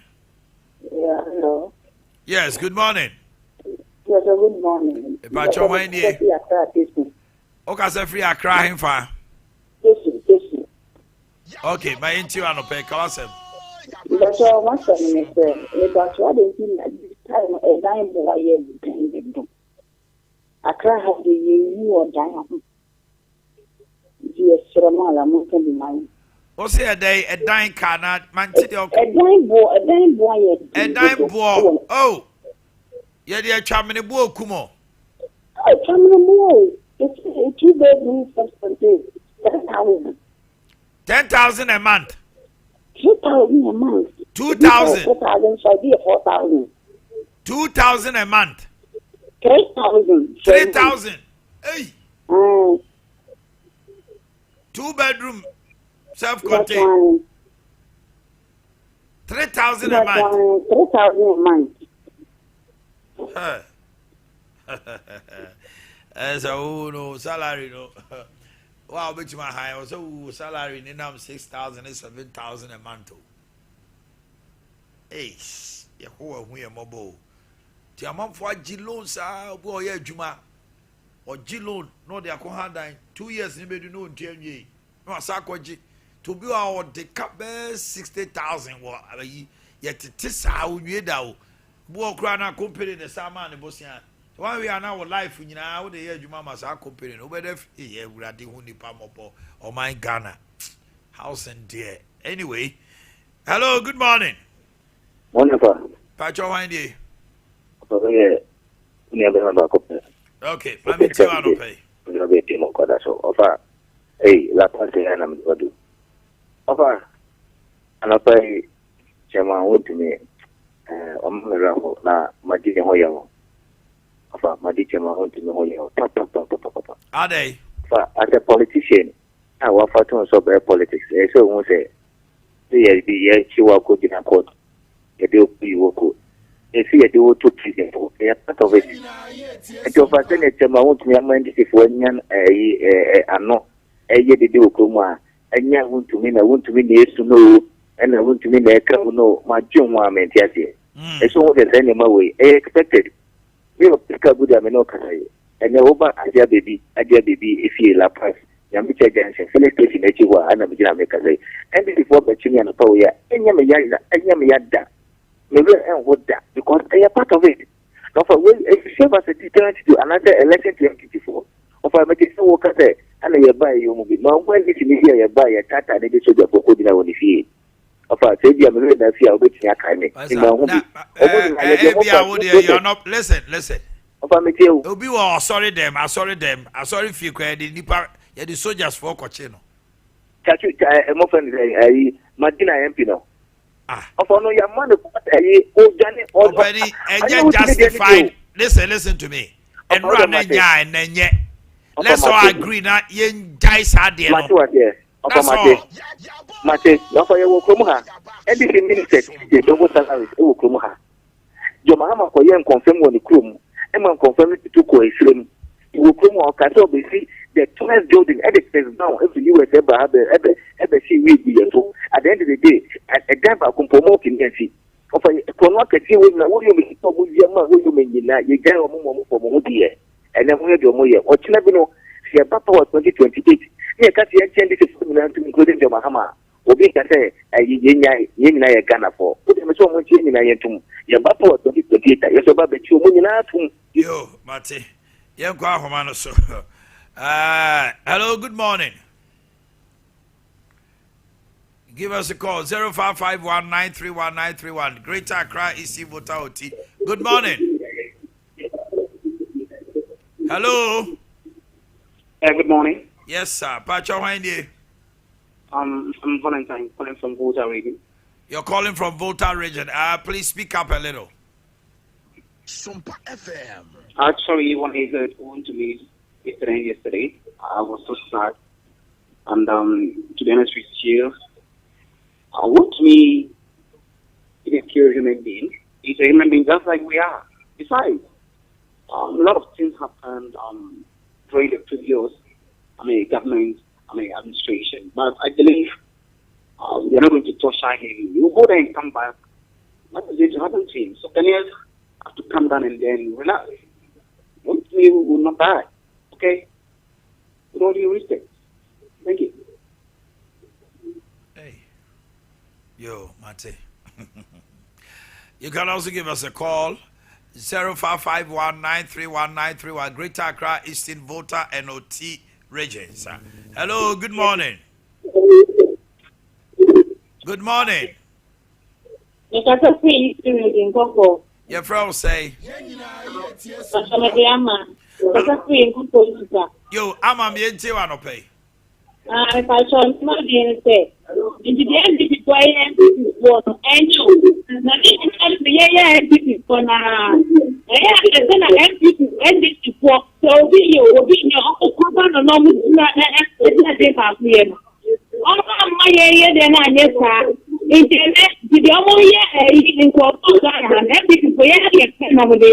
Yeah, hello. Yes, good morning. Yes, good morning. E pa cho wan ni oka se free Accra hemfa. Yes. Okay, my yentie ano pe kawasem. But once I say, but what is in this time a dime boy do. I cry have the you or dime. Yes, Ramala, Mountain be mine. O say a day a dime cannot man to the a dime boy. A dime boy. Oh, yeah, dear Chamini Bo Kumo. I come it's a 2-bedroom substantive. 10,000 a month. 2,000 a month. 2,000. 4,000 shall be 4,000. 2,000 a month. 3,000. 3,000. Hey. 2-bedroom, self-contained. 3,000 a month. 3,000 a month. As a no salary, no. Wow, but my high also salary in 6,000 and 7,000 a month. Hey, you who are mobile. The amount for G-loans are boy, Juma or G-loan, no, they are cohandine 2 years, nobody know TNG. No, Sakoji to be our the cap 60,000. Yet it is how we do. Boy, Crana company the Saman and Bosnia. Why we are now life in now the year you mamas are comparing over the year we are the Huni Pamopo or my Ghana house and dear. Anyway, hello, good morning. Wonderful. Pacho Windy. Okay, let me tell you, pay. Hey, la parte and I'm going to do. Offer, and I pay Chema would to me. Na madini hoyo. Afa madini ma honti no hoyo. Are they? As a politician, I want to so be politics. So we say, the chiwa ko dina court. You do you if you do to prison for part of it. And your percentage Chema won't me mind if one ano the do kuma and ya want to mean I want to mean yes to know and I want to mean I can know my juma mentiati. It's all the same way. I expected. We will pick up good amino and the over Adia baby, if you la pass, Yamicha Jansen, Philip Station, Echiwa, and Abijana Mekaze. And before Bachini and Poya, and Yamiyada, maybe and what that, because they are part of it. Now, for will serve as a deterrent to another election to MT4. Of I make it so work there, and I buy you movie. Now, when this in here, you buy a tata and they should have put on the field. Of I say, I'm going to see a bit in a kind you're not, listen. Of I make you. Obi was sorry them, I sorry if you could, the soldiers for Cochino. Chachu, I'm often Martina Empino. Of no, your money, and yet justified. Listen to me. And run and then yet. Let's all agree that yen guys are there. That's all. Mate, no for your Kumuha. Everything minister, the double salaries, Kumuha. Your mamma for young confirm on the crew, and one confirm it to go a slim. You will come on Castle, see the tallest building at the place now. Every US ever see we be at the end of the day, a damn compromise in the of a cannot see with what you mean, what you mean, you get a moment for Modia, and then we have your Moya, or Chinabino, see a papa was 2028. Here, Cassie and this is including your Mahama. Obi ka say yenya Ghana for. Put them so much in Yatum. Your papa was 2028. Yes, about the two million. Yo, Mate. So. Hello, good morning. Give us a call 0551931931. Greater Accra EC Voter OT. Good morning. Hello. Good morning. Yes, sir. Pacho Wendy. I'm Valentine, calling from Volta region. You're calling from Volta region. Please speak up a little. Sompa FM. Actually, one is going to meet yesterday. I was so sad. And to be honest with you, I want me to be a pure human being. He's a human being just like we are. Besides, a lot of things happened during the previous government, administration. But I believe we're not going to torture him. You go there and come back. What is going to happen to him? So Ghanaians have to come down and then relax. We will not die. Okay? With all due respect. Thank you. Hey. Yo, Mate. You can also give us a call. 0551931931. Greater Accra Eastern Voter NOT region, sir. Hello, good morning. Good morning. Your friend say. Yo, I'm a miente one pay. If I saw somebody say, into the end, this is why MPP for now. MPP for so be you will be your uncle cover no normal. Oh, my area, then I guess, internet, the only year, in Corpus, and everything for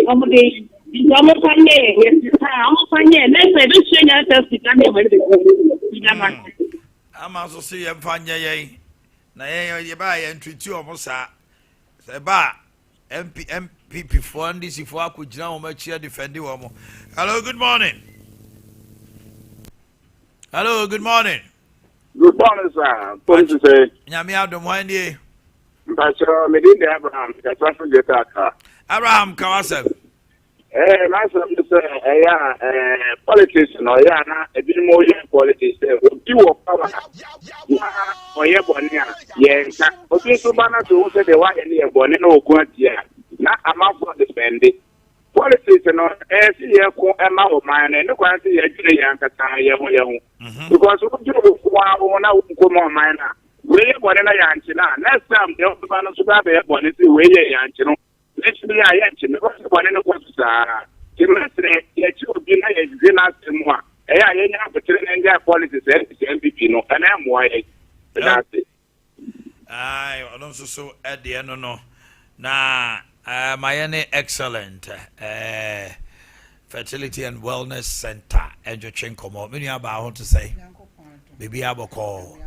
accommodation. Almost 1 year, almost 1 year. Let's say, don't change yourself to come over. I'm also see a fanya. Now, you buy and treat you almost a bar. MPP for this if I could now much here defend you. Hello, good morning. Hello, good morning. Good morning, sir. Police say, Yamia, don't mind ye. But Medina Abraham, the traffic attacker. Abraham Kawasem. Last time you say, politician or Yana, a bit more politician, you were power. Or your bonia, yes, but you banner to say the white and the bonino quantia. Not a mouth for the spending. Politician or SEA amount of mine and the quantity actually young. Because we do one out come on mine. We are one in a yanchina. Next time, the other banner should have a bonnet way yanchino. Let's be a yanchino because one in the quarter. The rest yet you be a dinner to moi. I have to train and their politics MPP no, and I'm why. That's it. I also so at the end no. Nah, my excellent fertility and wellness center. Education come up. Many about how to say. Baby, I will call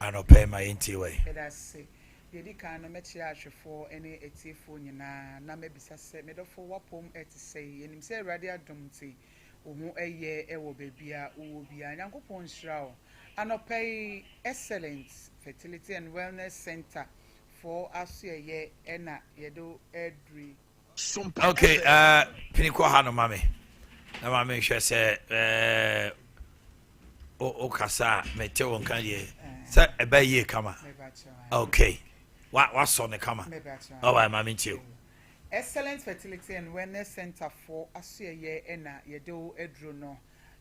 and pay my way. Yedi kan no mechi ahwefo ene etiefo nyina na mebisa se medofo wapom eti sei enim se awrade adom ti ohu eye ewo bebia uwo bia nyankopon hira o anopay excellent fertility and wellness center for asuyeye ena yedo edri Sompa. Okay, piniko ha no mame na mame hwe se o kasa mete won kan ye se ebaye kama okay wa so ne kama oh mame nche excellent fertility and wellness center for asuyeye ena yedo edro no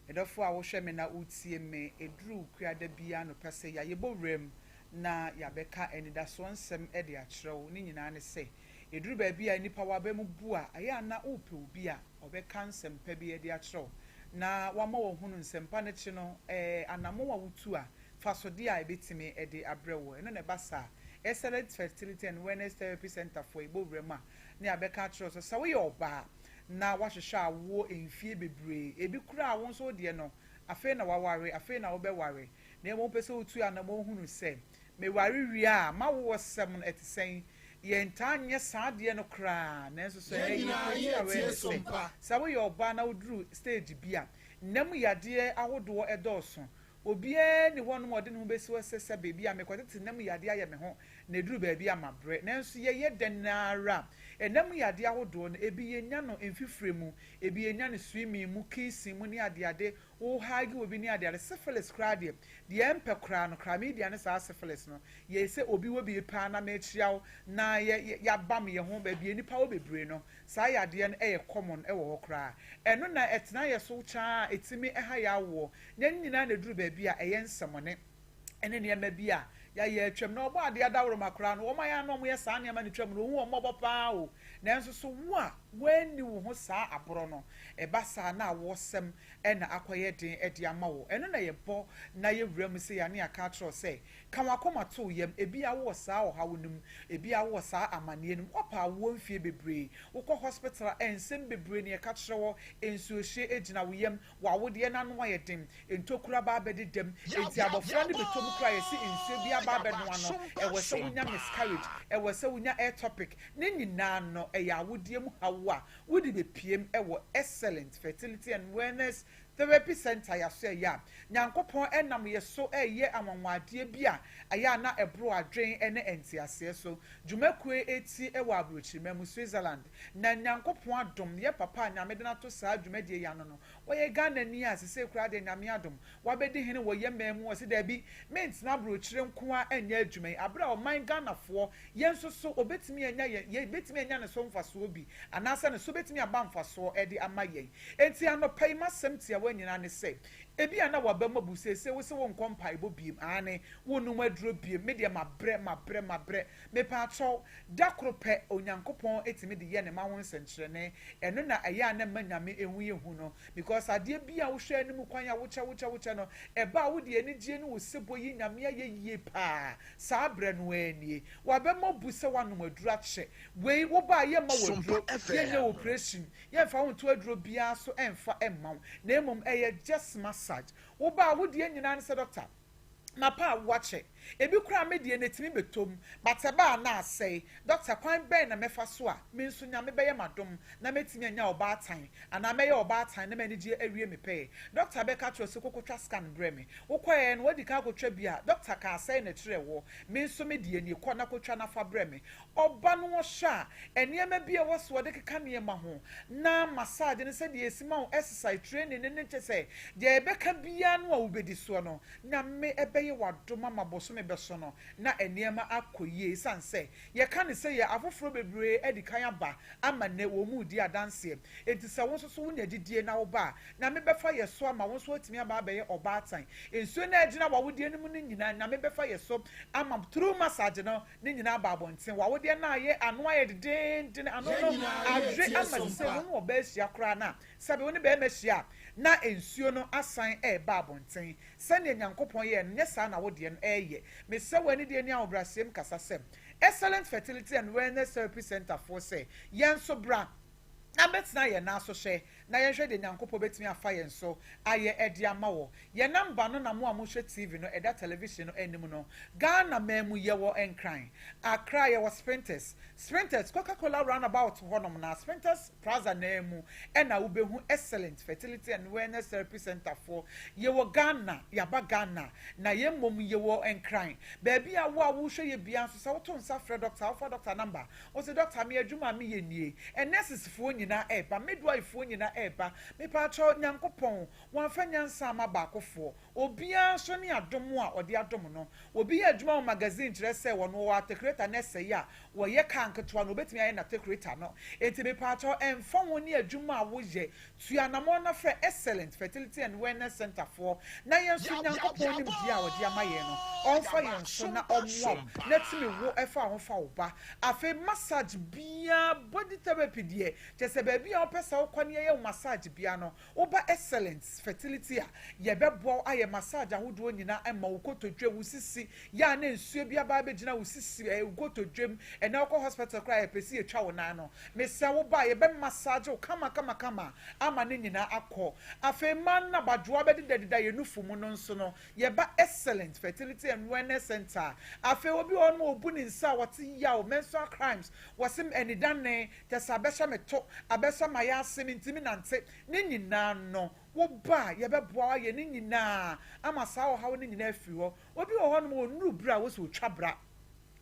edofo a wo hwe me na utie me edru kuada bia no pese ya yebo rem na yabeka enidaso nsem ede akyerew ni nyina ne se eduru ba bia nipa wa ba mu bu a aya na ope obi a obeka nsem pa bi ede akyerew na wama wo hunu nsem pa ne chi no anamo wa wutu a fasode a ebetime ede abrewo eno ne basa excellent fertility and wellness therapy center for ebo rema na yabeka akyerew so sa wo ye oba na wahwehwe awo enfie bebre ebi kura awon so de no afi na waware afi na wo be ware na emo pese otu a na mo hunu se me ware wi a ma wo sem no etisen ye ntanye saade no kra na enso so sa wo ye oba na woduru stage bia nam yade ahodo edoso obie ni wonu mo de no besi wosese bebi a mekotete nam yade aye me ho na eduru ba bia mabre na enso ye denara enam yade ahodo no ebi yenya no emfifremu ebi yenya no swimming mu kissing mu ni ade wo hagi obi ni ade syphilis krade de empe kra no kra media ne sa syphilis no ye se obi wo bi pa na mechiaw na ya bam ye ho ba bi nipa wo bebre no sa yade no common wo ho kra eno na etena ye so cha etimi ha ya wo nyanyina na duru ba bi a nsɛmone ene ne ma bi a ya ye twam na obo ade adawro makra no wo ma ya no mo ye saa ne ma ne twam no hu o mo pa o na enso so wo a wani wo ho saa aboro no eba saa na wo sem ena akoye den ede ama wo eno na ye bo na ye wram se ya ne aka tro se kan wakoma to yem ebi a wo saa o ha wonum ebi a wo saa amane num opa wo mfie bebre wo ko hospital ensem bebre ne ka tro wo ensuo hye egina wo yem wa wo de na no wa ye den entokura ba bedi dem enti abofra ne betom kra ye se ensuo bi aba bedo ano e wo se wonya miscarriage e wo se wonya ectopic ne nyina no e ya wodie mu hawa wodi be piem e wo excellent fertility and wellness therapy center ya so ya nyankopon enam ye so ye anwanwade bia aya na ebro adwen ene entiase so dwumakue eti e wa abrochirima mu Switzerland na nyankopon adom ye papa nyamede na to saa dwumadie ya no wo ye Ghana ni asese kura de nyame adom wa bedi hene wo ye mamu wo se da bi mint na abrochire nkoa enya adwumai abra o man Ghana fo ye nso so obetimi enya ye betimi enya ne so mfaso obi anasa ne so betimi aba mfaso e de ama ye enti anopai masem tia wanyina ne se ebi ana wabama busese wo se wo nkompa ibo biem ane wonu maduro biem media mabre me pa acho dakrope onyankopon etimi de ye ne ma ho nsenkyerene eno na aya na manyame ehu ye hu no because ade bia wo hwe anim kwan ya wocha no eba wo de ani gie no wo sebo yi nyame ye yie pa saa bre no anie wabama buse wanu maduro ache wei wo ba ye ma woduro ye nye operation ye fa ho to aduro bia so emfa emma na emom eye just massage wo ba wo de nyina ne se doctor na pa wache ebi kura medie netimi betom bateba na asai doctor kwan ben na mefa so a me nso nya me beye madom na metimi anya oba atan ana meye oba atan na manije awie me pe doctor be ka tro se kokotwa scan breme wo kwaye no wadi ka kotwa bia doctor ka asai na kire wo me nso medie ni ko na kotwa na fa breme oba no wo hwa eniema bia wo so de keka niema ho na massage ne se de esima ho exercise training ne nche de be ka bia no a wo bedi so no na me ebeye wadoma maboso me beso no na eniema akoyie sanse ye ka ne se ye afoforo bebre edikan aba ama ne wo mu di adanse enti se won so wonya didie na wo ba na me befa ye so ama won so otimi aba be ye oba atan enso na agina wa wodie no mu ne nyina na me befa ye so ama through massage no ne nyina ba abonten wa wodie na ye ano aye den ano no adwe ama se won wo ba hia kra na sabe won be ma hia na ensuo no asan ba abonten sane nyankopon ye ne sa na wodie no ye me se wani de ni awobrasem kasasem excellent fertility and wellness therapy center for say yen so bra na betna ye na so hwe na yɛhwɛ de nyankopɔ betumi afa yɛn so ayɛ ɛde ama wɔ yɛ number no na mo a mo hwɛ TV no ɛda television no anim no Ghana memu yɛwɔ enkran Accra yɛwɔ Sprinters Coca-Cola roundabout hɔnom na Sprinters Plaza na emu ɛna wobɛhu excellent fertility and wellness therapy center for yɛwɔ Ghana yaba Ghana na yɛmmom yɛwɔ enkran baabi a wo a wo hwɛ yɛ bia so sɛ woto nsa frɛ doctor wofa doctor number wo se doctor me adwuma me yɛ nie nurses fo nyina ɛba midwife fo nyina ɛba me paatɔ nyankopɔn wɔnfa nyansa ama baakofo obia so ne adom a ɔde adom no obi yɛ adwuma wɔ magazine kyerɛ sɛ wɔn wɔ atekreta na sɛ ya wɔyɛ kanketoa no obetumi ayɛ na atekreta no enti me paatɔ ɛmfa wɔn ne adwuma a woyɛ tuanamɔ na frɛ excellent fertility and wellness center for na yɛn so nyankopɔn nim di a ɔde ama yɛn no ɔmfa yɛn so na ɔmoa na timi wo ɛfa ho fa wo ba afei massage bia body therapy die kyɛ sɛ baabi a wopɛ sɛ wokɔ ne yɛ massage bia no woba excellent fertility a yɛbɛboa ayɛ massage ahodoɔ nyina ɛma wo kotodwe wo sisi ya na nsuo bia ba bɛgyina wo sisi wo kotodwem ɛna wokɔ hospital kora yɛpɛsi etwa wo nan no mesɛ wo ba yɛbɛ massage wo kama ama ne nyina akɔ afei man na badwoa bɛdedadeda yɛnufu mu no nso no yɛba excellent fertility and wellness center afei obi wɔ no obu ne nsa wɔte yaw menstrual crimes wɔsim ɛnidane tɛsɛ abɛhyɛ me to abɛhyɛ ma yɛ asɛm ntimi nante ne nyinaa no wo ba yɛbɛboa yɛ ne nyinaa ama saa ɔhaw ne nyinaa afiri hɔ obi wɔ hɔ no ɔnuru bra wo so otwa bra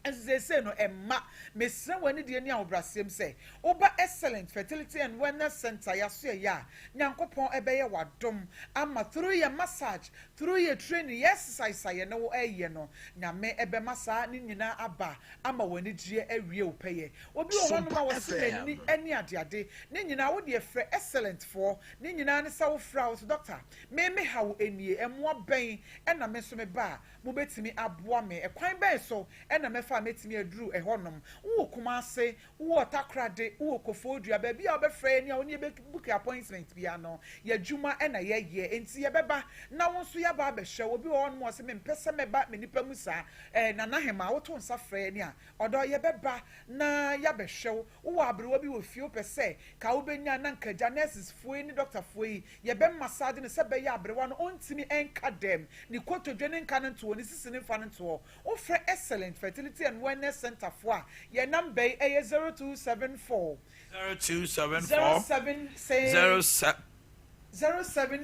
ɛsɛ no ɛma mesrɛ w'ani deɛ ne a wobrasɛm sɛ woba excellent fertility and wellness center yɛaso yɛ a nyankopɔn ɛbɛyɛ wadom ama through yɛ massage through yɛ training yɛ exercise a yɛ ne wo ɛyɛ no nyame ɛbɛma saa ne nyinaa aba ama w'ani gyeɛ awie wo pɛyɛ obi wɔ hɔ no ma wɔse n'ani ani adeade ne nyinaa wo deɛ frɛ excellent foɔ ne nyinaa ne sɛ wo fra wo so doctor me ha wo anie ɛmoa bɛn ɛna me nso me ba mo betimi aboa me ɛkwan bɛn so ɛna me fa metimi aduru ɛhɔnom wo Kumase wo Takrade wo Kofodua baabi a obɛfrɛ ni a woni book appointment bia no yadwuma ɛna yɛyɛ enti yɛbɛba na wo nso yɛba abɛhwɛ obi wɔ hɔnom ɔse me mpɛsɛ mɛba me nipa mu saa na nahema wo to nsa frɛ ni a ɔdɔ yɛbɛba na yɛbɛhwɛ wo abrewa bi wɔ fie opɛsɛ ka wo benya na nkagya nurses foyi ni doctor foyi yɛbɛ massage ne sɛ bɛyɛ abrewa no ontimi enka dem ni kotodwe ne nka ne nto ni sisi ne fa ne nto wo frɛ excellent fertility and wellness center for your number is 0274 076 314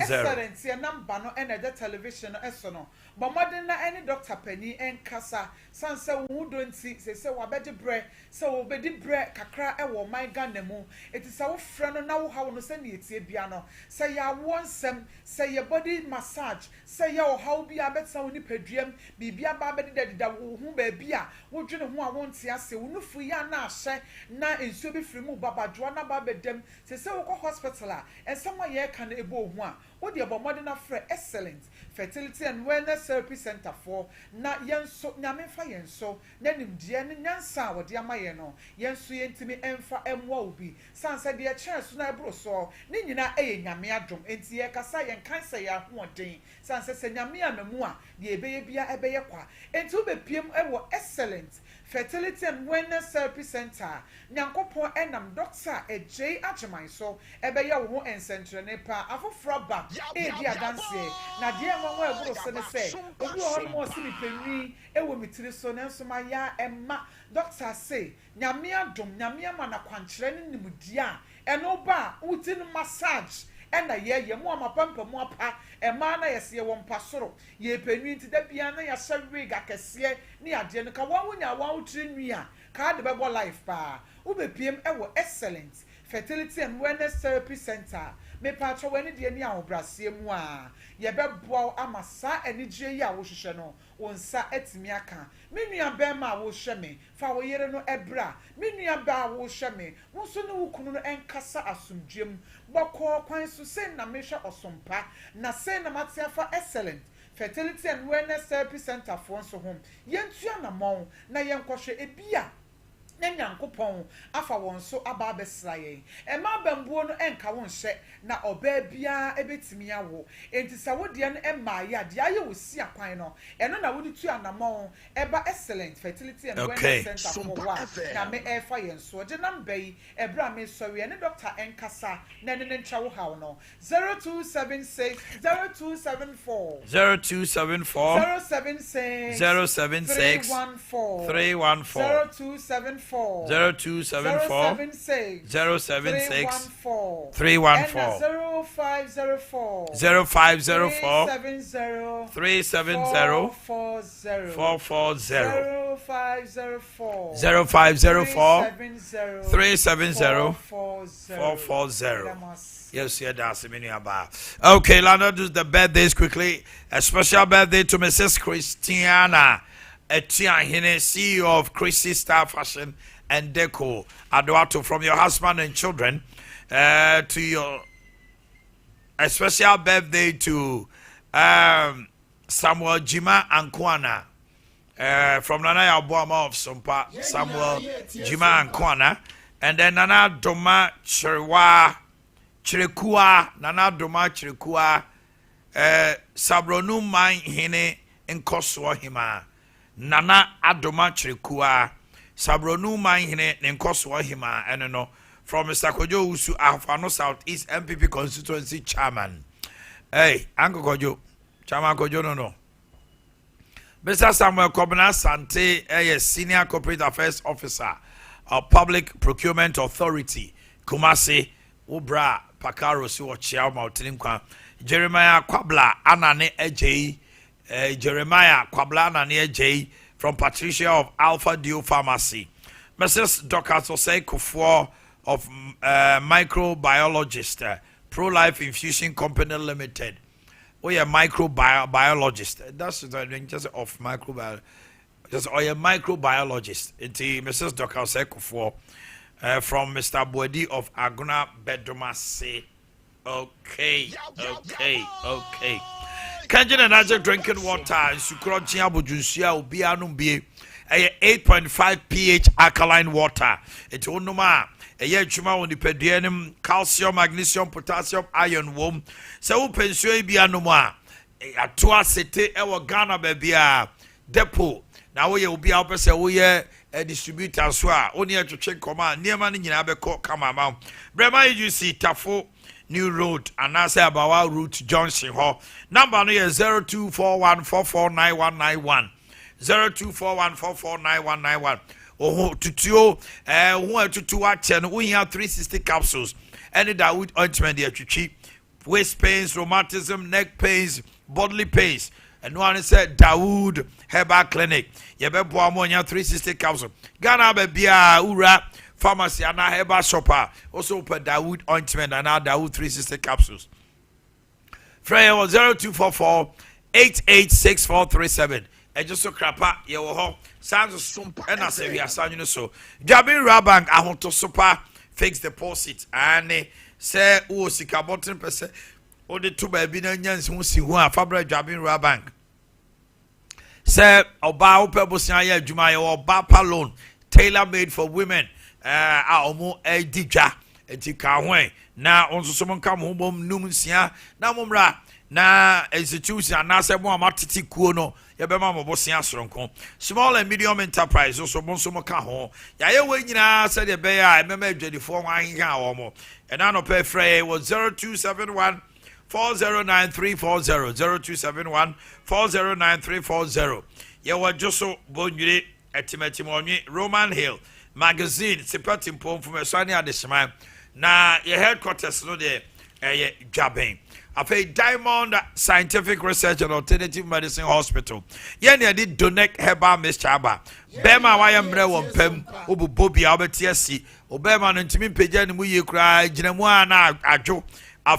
Excellent, your number no and the television esono. But modern na any doctor penny and kasa sansa who don't see say wabedi bre so obedi bre kakra ewo my ganemu. It is our friend now how no send it biano. Say ya one sem say your body massage say ya how be a better when you pedrium bibia babedi that who baby would you know who I want to say no free na she na in so be free mu baba joanna babedem say hospital and someone here can ebo one. What the about modern affair excellent fertility and wellness therapy center for na yenso nyame fa yenso na nimdie ne nyansa wo de amaye no yenso yentimi emfa emwa obi sansa de chance na ebro so ne nyina eye nyame adom enti ye kasa yen kansa ya hoden sansa se nyame amamu a de ebeye bia ebeye kwa enti obepiem ewo excellent Fertility and Wellness Therapy Center. Nyankopon enam doctor J Acheman so ebe ya wo ensentre ne pa afofro ba e di adanse na de enwa wa eburo se ne se obi ho mo se ni penwi ewo mitiri so ne nso ma ya emma doctor say nyame adom nyame ama na kwankyere ne nimudi a eno ba uti no massage ena ye mu amapampa mu apa ema na yese ye wompa soro ye penwi nti da bia na ya hyewe ga kese ne ade no ka wawunya wawutri nwi a ka de bebo life pa ubepiem ewo excellent fertility and wellness therapy center me patro wani de ni ahobrase mu a ye bebo amasa enigye yi a wo hwehwe no wonsa etimi aka me nua bema wo hwe me fa wo yere no ebra me nua ba wo hwe me wo so ne wo kunu no enkasa asomdwem boko kwan so sen na me hwe osompa na sen na matiafa excellent fertility and wellness therapy center for so home yentua na mon na yenkohwe ebia na nyankopɔn afa wɔn so aba abɛsra yɛn ɛma bambuo no ɛnka wɔn hyɛ na ɔbaa biara ebetumi awo enti sɛ wodeɛ no ɛma ayɛ adeɛ ayɛ wɔ si akwan no ɛno na wode tu anamɔn ɛba excellent fertility and wellness center for wa na me ɛfa yɛn so ɔgye namba yi ɛbra me sɔre ɛne dr ɛnkasa na ne ntwa wo haw no 0276 0274 0274 076 076 314 0274 0274 076 314 0504 0504 370 440 0504 370 440. Yes, yeah, that's a mini about. Okay, Lana, do the birthdays quickly. A special birthday to Mrs. Christiana Etiahine, CEO of Chrissy Star Fashion and Deco. Adoato, from your husband and children to your a special birthday to Samuel Jima Ankwana from Nana Yabuama of Sompa, Samuel Jima Ankwana, and then Nana Doma Chirekua, Nana Doma Chirekua, Sabronu Omanhene Yaw, Nana Adoma Chirekua, Sabronu Omanhene Yaw, and no. From Mr. Kojo Usu Afano South East MPP constituency chairman. Hey, Uncle Kojo, Chairman Kojo no. Mr. Samuel Kobina Sante, a senior corporate affairs officer of Public Procurement Authority, Kumasi, Ubra, Pakaro, Siwachia, Mautinkwa, Jeremiah Kwabla, Anane Ej, Jeremiah Kwabla, Anane Ej, from Patricia of Alpha Dio Pharmacy. Mrs. Dr. Sosei Kufuor of microbiologist, Pro-Life Infusion Company Limited. Oh, yeah, microbiologist. That's the name just of microbiologist. Just a microbiologist. It's Mrs. Dr. Sekufo from Mr. Boedi of Aguna Bedomase. Okay. Kanjin and Ajak drinking water, Sukrochia Bujunsia, Ubianumbi, 8.5 pH alkaline water. It's Unuma. Eye chuma on the pedianum, calcium, magnesium, potassium, iron wom. So pensio bia no ma. Atua sete ewo Ghana bebia depot. Na we obi a pese we a distributor so a oni a twetwe koma niema ni nyina beko kama ma. Brema you see Tafo New Road and say Abawa Route Junction ho. Number no 0241449191. 0241449191. Oh, tutuo, who to watch and we have 360 capsules. Any Dawood ointment, the chichi, waist pains, rheumatism, neck pains, bodily pains. And one said Dawood Herbal Clinic. Yebe Boamonia 360 capsules. Ghana Bebia Ura Pharmacy and Herbal Shopper. Also per Dawood ointment and now Dawood 360 capsules. Freya was 0244 886437. And just so crapa, you will sounds of Sompa, and I say we are sounding so. Jabin Rabank, I want to super fix deposit. And say, oh, Sika button percent, or the two baby Nans who see who are Fabra Jabin Rabank. Say, Oba Pebosaya Jumaya or Bapa loan, tailor made for women. More a dija, a tika. Now, also someone come home, Numsia, now Mumra. Na institution na se mo amatiti kuo no ye be ma mo bosia soronko small and medium enterprise so mo so mo ka ho ya ye we nyina se de be ya emema adwadifo ho ahenha wo mo and na no pay free was 0271 409340 0271 409340 ye wa joso bonwire etimatim onwe Roman Hill magazine sipatim pom from Eswani Adesima na ye headquarters no de ye Dwaben a Diamond Scientific Research and Alternative Medicine Hospital. Yen did donate Herbal Mr. Bema Wayambre won Pem, Ubu Bobby Albert TSC, Obema and Timmy Pajan Muyi cry, Jinemuana Ajo, a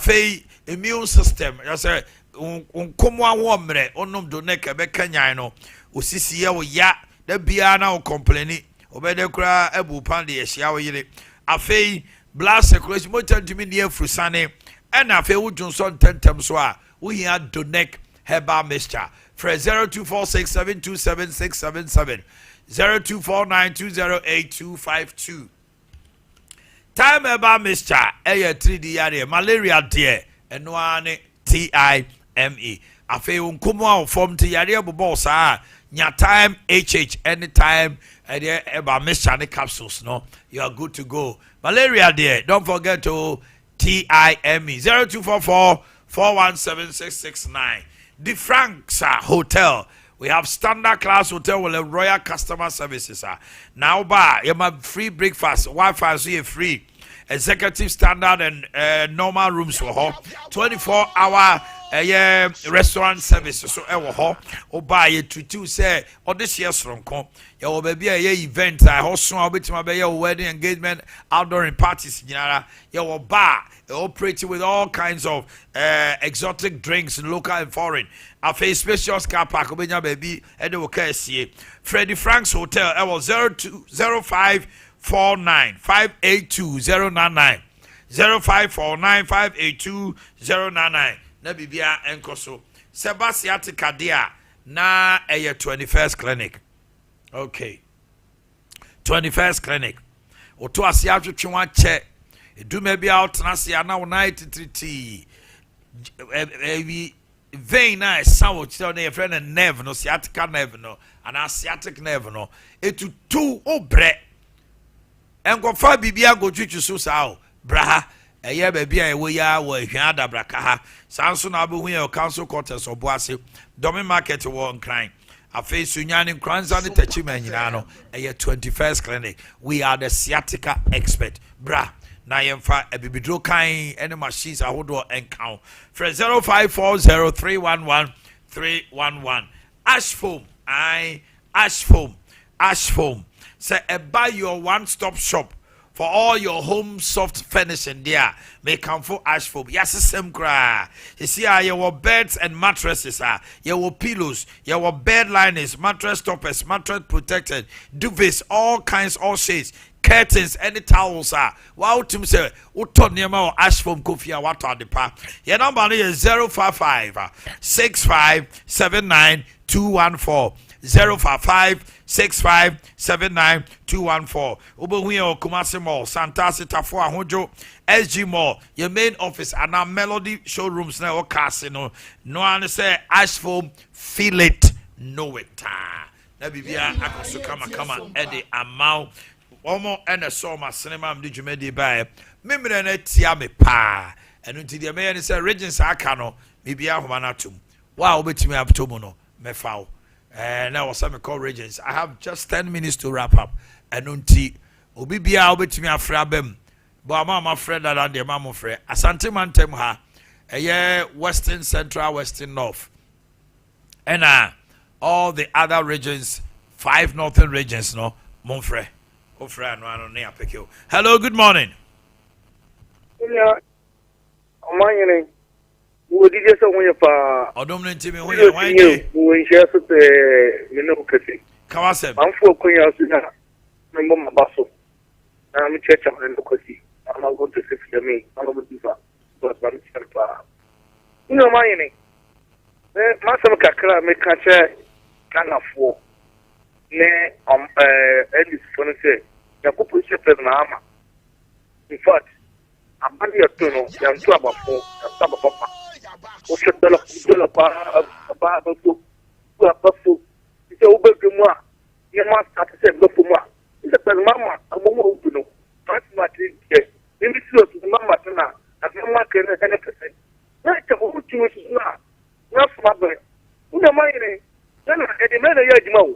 immune system. I say, Unkomwa Womre, Onum donate Becanyano, Usisia ya, the Biana or complaining, Obeda cry, Ebu Pandi, a shower yet. A blood circulation, motor to me near Frusane. And I feel Johnson 10 times so we had donate Herbal Mixture for 0246 727 677 0249208252. Time about Mr. 3D area malaria dear and one TIME. Afe unkumo form to yare boss nya time HH anytime about Mr. capsules no you are good to go. Malaria dear don't forget to TIME 0244417669. The Franks Hotel. We have standard class hotel with a royal customer services. Now, you have free breakfast, Wi-Fi, so you're free. Executive standard and normal rooms for her. 24-hour restaurant services. So, or buy it to say, or this year's from come. You will be a event. I host a bit of my wedding engagement, outdoor parties. You will bar. Operating with all kinds of exotic drinks, local and foreign. A face spacious car park, Obenya baby, and the KSC. Freddie Frank's Hotel, I was 0549-582-099. 0549-582-099. Nabibia Enkoso. Sebastiati Kadia, na a 21st clinic. Okay. 21st clinic. Oto asiatu chwa che. Do maybe out Nasia now 93 vein na sound tell na friend and nerve no sciatica nerve no and asiatic nerve no etu two obre enko fa bibia go twitwu so sao braha eye baby a we ya wo hwan adabraka ha sanso na abu hu ya council quarters oboase domi market wo nkran afi sunyane nkranza ne tachima nyina no eye 21st clinic. We are the sciatica expert bra na yemfa ebibidro kan any machines ahodo encount for 0540311311 ash foam say buy your one-stop shop for all your home soft furnishing there. Make come for ash foam. Yes, same cry. You see, your beds and mattresses your pillows, your bed liners, mattress toppers, mattress protected, duvets, all kinds, all shades. Curtains, any towels wow to say uton niema ash foam coffee what are the pa your number is 055-6579-214 055-6579-214 Obohuya Kumasi Mall, Santasi Tafo Ahojo, SG Mall, your main office and our Melody showrooms now casino. No one say ash foam, feel it, know it. Na bibia akoso kama Eddie Amau Omo ene so ma cinema mdi dwumedi bae memre na tia me pa enu nti de me say regions aka no bibia homa na tum wa obetimi aptomo no mefa now was some call regions. I have just 10 minutes to wrap up enu nti obibia obetimi afra bem bo mama friend that the mama friend asante mantem ha western central western north and all the other regions 5 northern regions no mon frère. Hello, good morning. Yeah, Omanhene. We did just when you pa. Odomne ntimi ho ye wan ye. We share so me no kesi. Kawasem. I'm for Konya so na. Me mo mabaso. Na me church am no kesi. I'm not going to say for me. I'm not going to do that. But I'm sure pa. You know Omanhene. Masam kakra me kache kana fo. Ne Ellis for say ya ko push na ama in fact abani ya tono ya ntu abafo ya saba papa o se dola pa so ite ubegmu a ye ma start say befo mu a ite pe mama amomo utuno right matter ye ni sio to mama tana afema kene kene pese na ite ko utuno na fuma be una mayire na edemena ya jimawo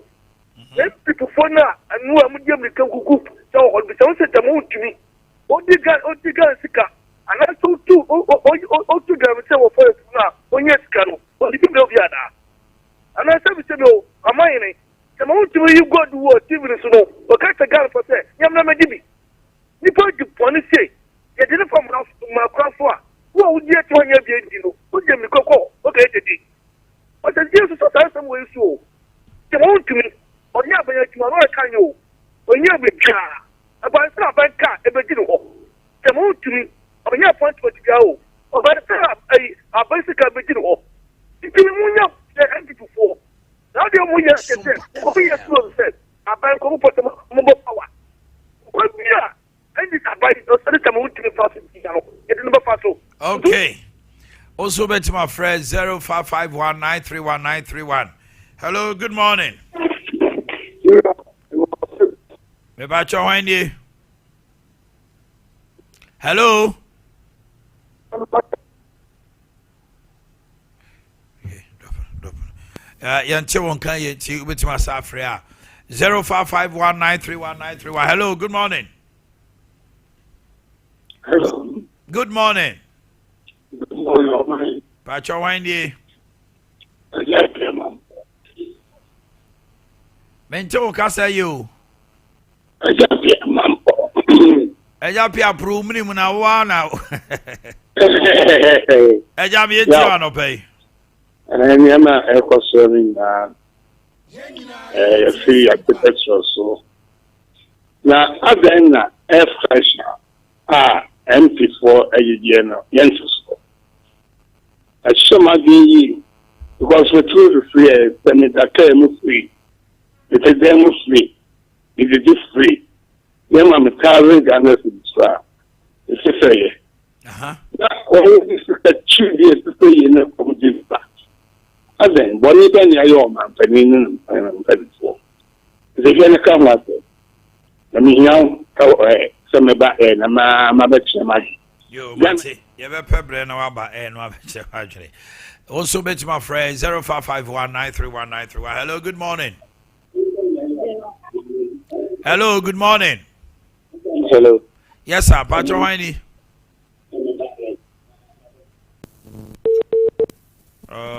people for now and no am dem kan kuku so on be so set am utumi odiga sika and also to o to dem say wo for na onye sika no o di be obi ada and I say no amayene se mo utumi you god wo tv so no o ka ta gal for say yam na medibi ni po di poni say ye dey from ma kwafo a wo odi e to onye bi edi no o dem ni kokko o ka ededi o se Jesus so say some way so se mo utumi onye abanye tuma no ka nyo onye abeka abansa abanka ebedi no temo utumi onye appointment bia o obansa abansa ka ebedi no itimi munya e entity for now the munya kete obi yesu said man come for some mobile power. And this advice is not some ultimate fast. It is not fast. Okay. Also, bet my friend 0551931931. Hello, good morning. Me ba cho wani. Hello. Yante won kan ye ti betima safre 0551931931. Hello, good morning. Hello. Good morning. Good morning. Pacho wani. Mento kasa you. Eja pia pro mini na wa na. Eja mi enti ano pay. Nyama ekosomi na free architecture so. Na abenna air freshener MP4 ayidie no yenso. Ashomagi because we through the free penedaka mu free. It is them free. It is free. Them am carrying Ghana to try. It's a fair. All this is a 2 years to pay in a community back. And then, what is any of your man, Penning and Penful? They can come like it. I mean, now, some about and my bet you, Matty, you have a pebble no about and actually. Also, bet my friend 0551931931. Hello, good morning. Hello, good morning. Hello. Yes, sir. Pacho Winey.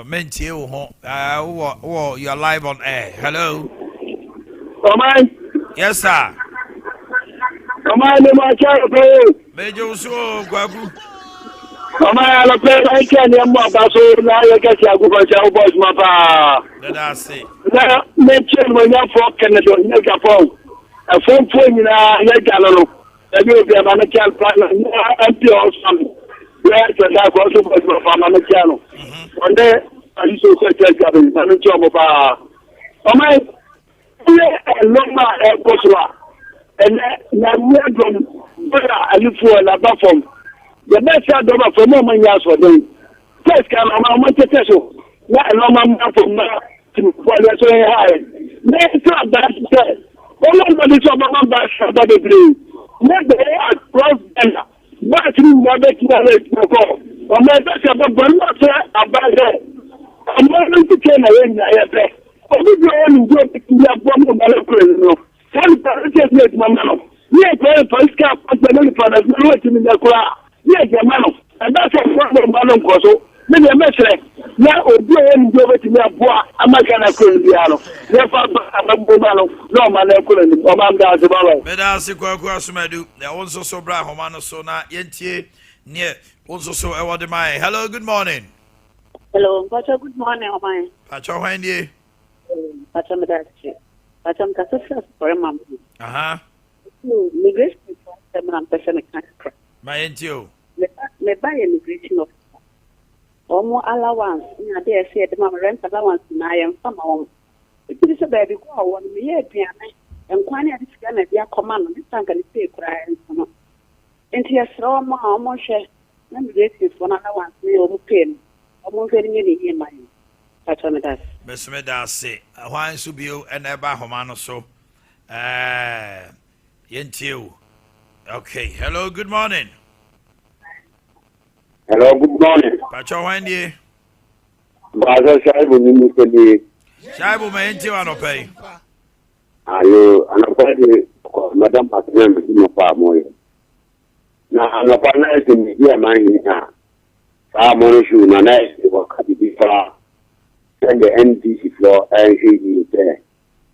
Menti, you're live on air. Hello. Come on. Yes, sir. Come on, my child. Major so, Guabu. Come on, I can't hear more about so now you get your good boys, my pa. Let us see. Now, mention when you're for Canada, make a phone. A phone point in a gallery. That will be a manager partner, MP or something. Where to have also for a manager. One day, I used to say, manager of a. Oh, my, Loma Kosua. And Namuan, I look for a platform. The best out of for more money as for them. First, come on, my tesso. Not a long man from what so high. Next up, that's said. All of the job of my back about the blue. Not the air cross and but you never before. Or my best about not about that. I'm not going to turn away in the air. Or we go on and go to the bomb of the president. Some just make my man. Yes, first cap, but the only for us, no way to me the crowd. Yes, man, and that's a problem. Malon Coso. Many a message. Now, Obi and go to me a boy. I'm not going to call the piano. Therefore, I'm a woman. No man, I couldn't. Oh, man, that's about it. Medasi Kwasumadu. They also so bra Homano Sona Yentie near also so award my. Hello, good morning. Hello, Pacha, good morning, Omai. Pacha, when you? Pacha, Medachi. Pacha, Casas for a month. Migration is 7% my NTO. Me buy immigration of almost allowance. I dare say the mama rent allowance and I am from home. It is a baby go on me here, and quite a scan at their command. This time can say crying. And he has thrown my almost share. Let me get this one allowance. Me over pain. Almost getting it in my patronage. Miss Medasi, why subio and Eba Homano so? Yentio. Okay. Hello, good morning. Hello, good morning. Pacho Wendy. Baza Shaibu Nimukadi. Shaibu Mayenti Anope. Ayo, Anapadi, Madame Patman, Moy. Now, Anapana is in the mine now. Far Monoshu, Nanai, Wakati Far. Send the NDC floor, and he is there.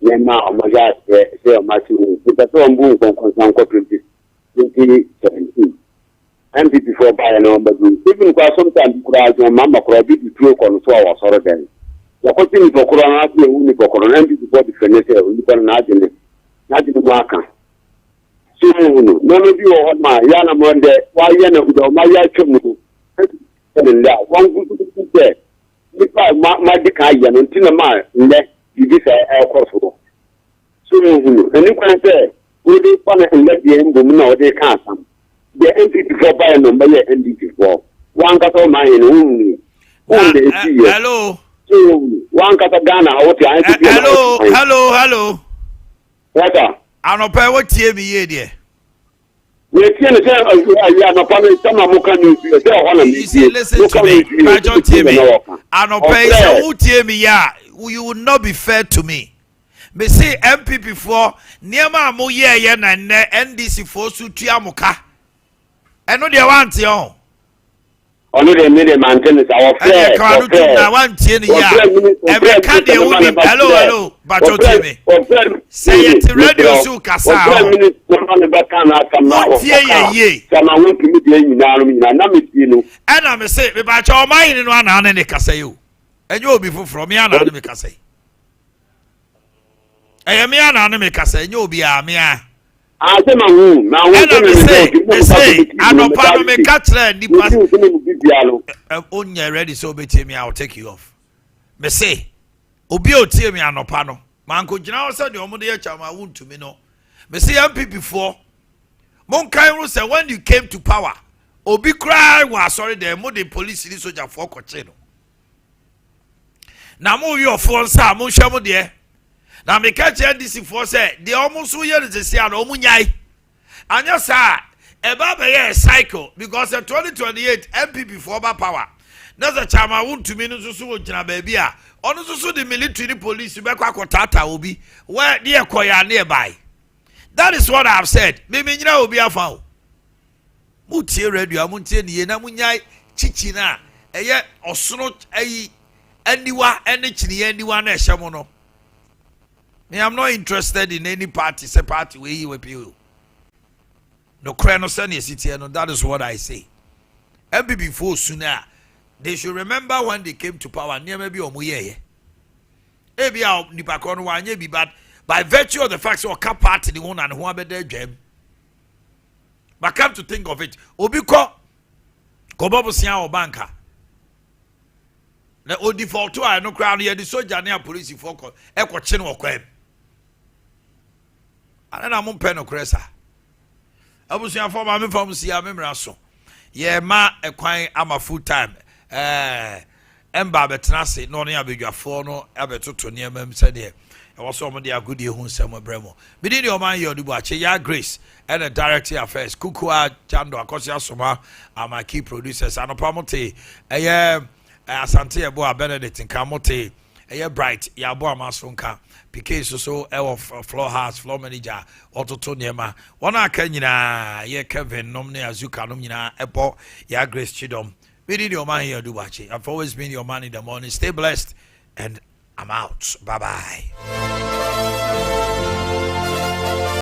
Nema, Omaja, say a matching. Because I'm going to concern 2017. MPP for buy and number group. Even because sometimes you Mama Croby to throw on 4 hours or then. The question for Corona, only for Corona, MPP for the Furniture, you can imagine the marker. So, none of you are my Yana Monday, why Yana with my Yachu. One good day. If I Magic Hayan until a mile, let you get a crossroad. and you can say, we did fun and let the end know they can't. The NPP for by a number NDP for one got all mine only. Hello. One got a Ghana. Hello. What? I don't pay what tear me here, dear. We can't say, yeah, no problem. Some of them can listen to me. I don't tear me. I don't pay who tear me, yeah. You will not be fair to me. Me say MPP for Niama mo ye na NDC for su tuamuka. Eno de want yo. Ono de me de maintenance our fair. Na want tie ni ya. Every can dey won hello but you tell me. Say it radio su kasa. What ye. Sama won kimi de nyina na me tie no. Ena me say me ba cha o man no ana ne kasa yo. Enye obi foforo me ana me kasa. Me ana me kasa enye obi a me a. Say ma hu na won say anopa no me ka kire nipa. Onya ready so beti me I will take you off. Me say obi o tie me anopa no. Man ko gina wo say de omo de ya chama wuntu me no. Me say MPP for mon kan ru say when you came to power obi cry was sorry there mo the police ni soldier for koche no. Na mo yo for nsa mo hwe mo de na me ka che NDC for say de omo so ye de say na omo nyai anya sa e ba be ye cycle because in 2028 MPP for power na za chama wuntu mi no so wo gina ba bia ono so the military police be kwa kotata obi where de ekoya na e bai. That is what I have said. Me nyina obi afa o mutie radio amuntie ne na munyai chichi na eye osono ayi aniwa ene chini aniwa na ehye mo no. Me am not interested in any party say party we you people. No cry no send city no, that is what I say. MPP for sooner they should remember when they came to power near maybe omuye. Ebia nipa kono wanye bi bad by virtue of the fact that ka party the one and who abede dwem. But come to think of it, obi ko bobo sia o banka. Na o default to no crown here the soldier na police for ko e ko che no kwam. Ana na mo pɛ no kresa. Abusia for ma me fam sia me mra so. Ye ma ekwan ama full time. Emba betenase no ne abedwafo no abetoto ne amam sɛ de. E was some of the agudi hu sem bremo. Bi di Omanhene Yaw Boakye ya Grace and the director affairs Kukua Jando Akosia Soma are my key producers anopamote Asante Ebo Benedict Nkamote Bright Yabo Amasonka PK so of floor house floor manager Ototo Niema one aka nyina ye Kevin nom ne Azuka nom nyina Ebo ya Grace Chidom. Bi di Omanhene Yaw Boakye. I've always been your man in the morning. Stay blessed and I'm out. Bye-bye.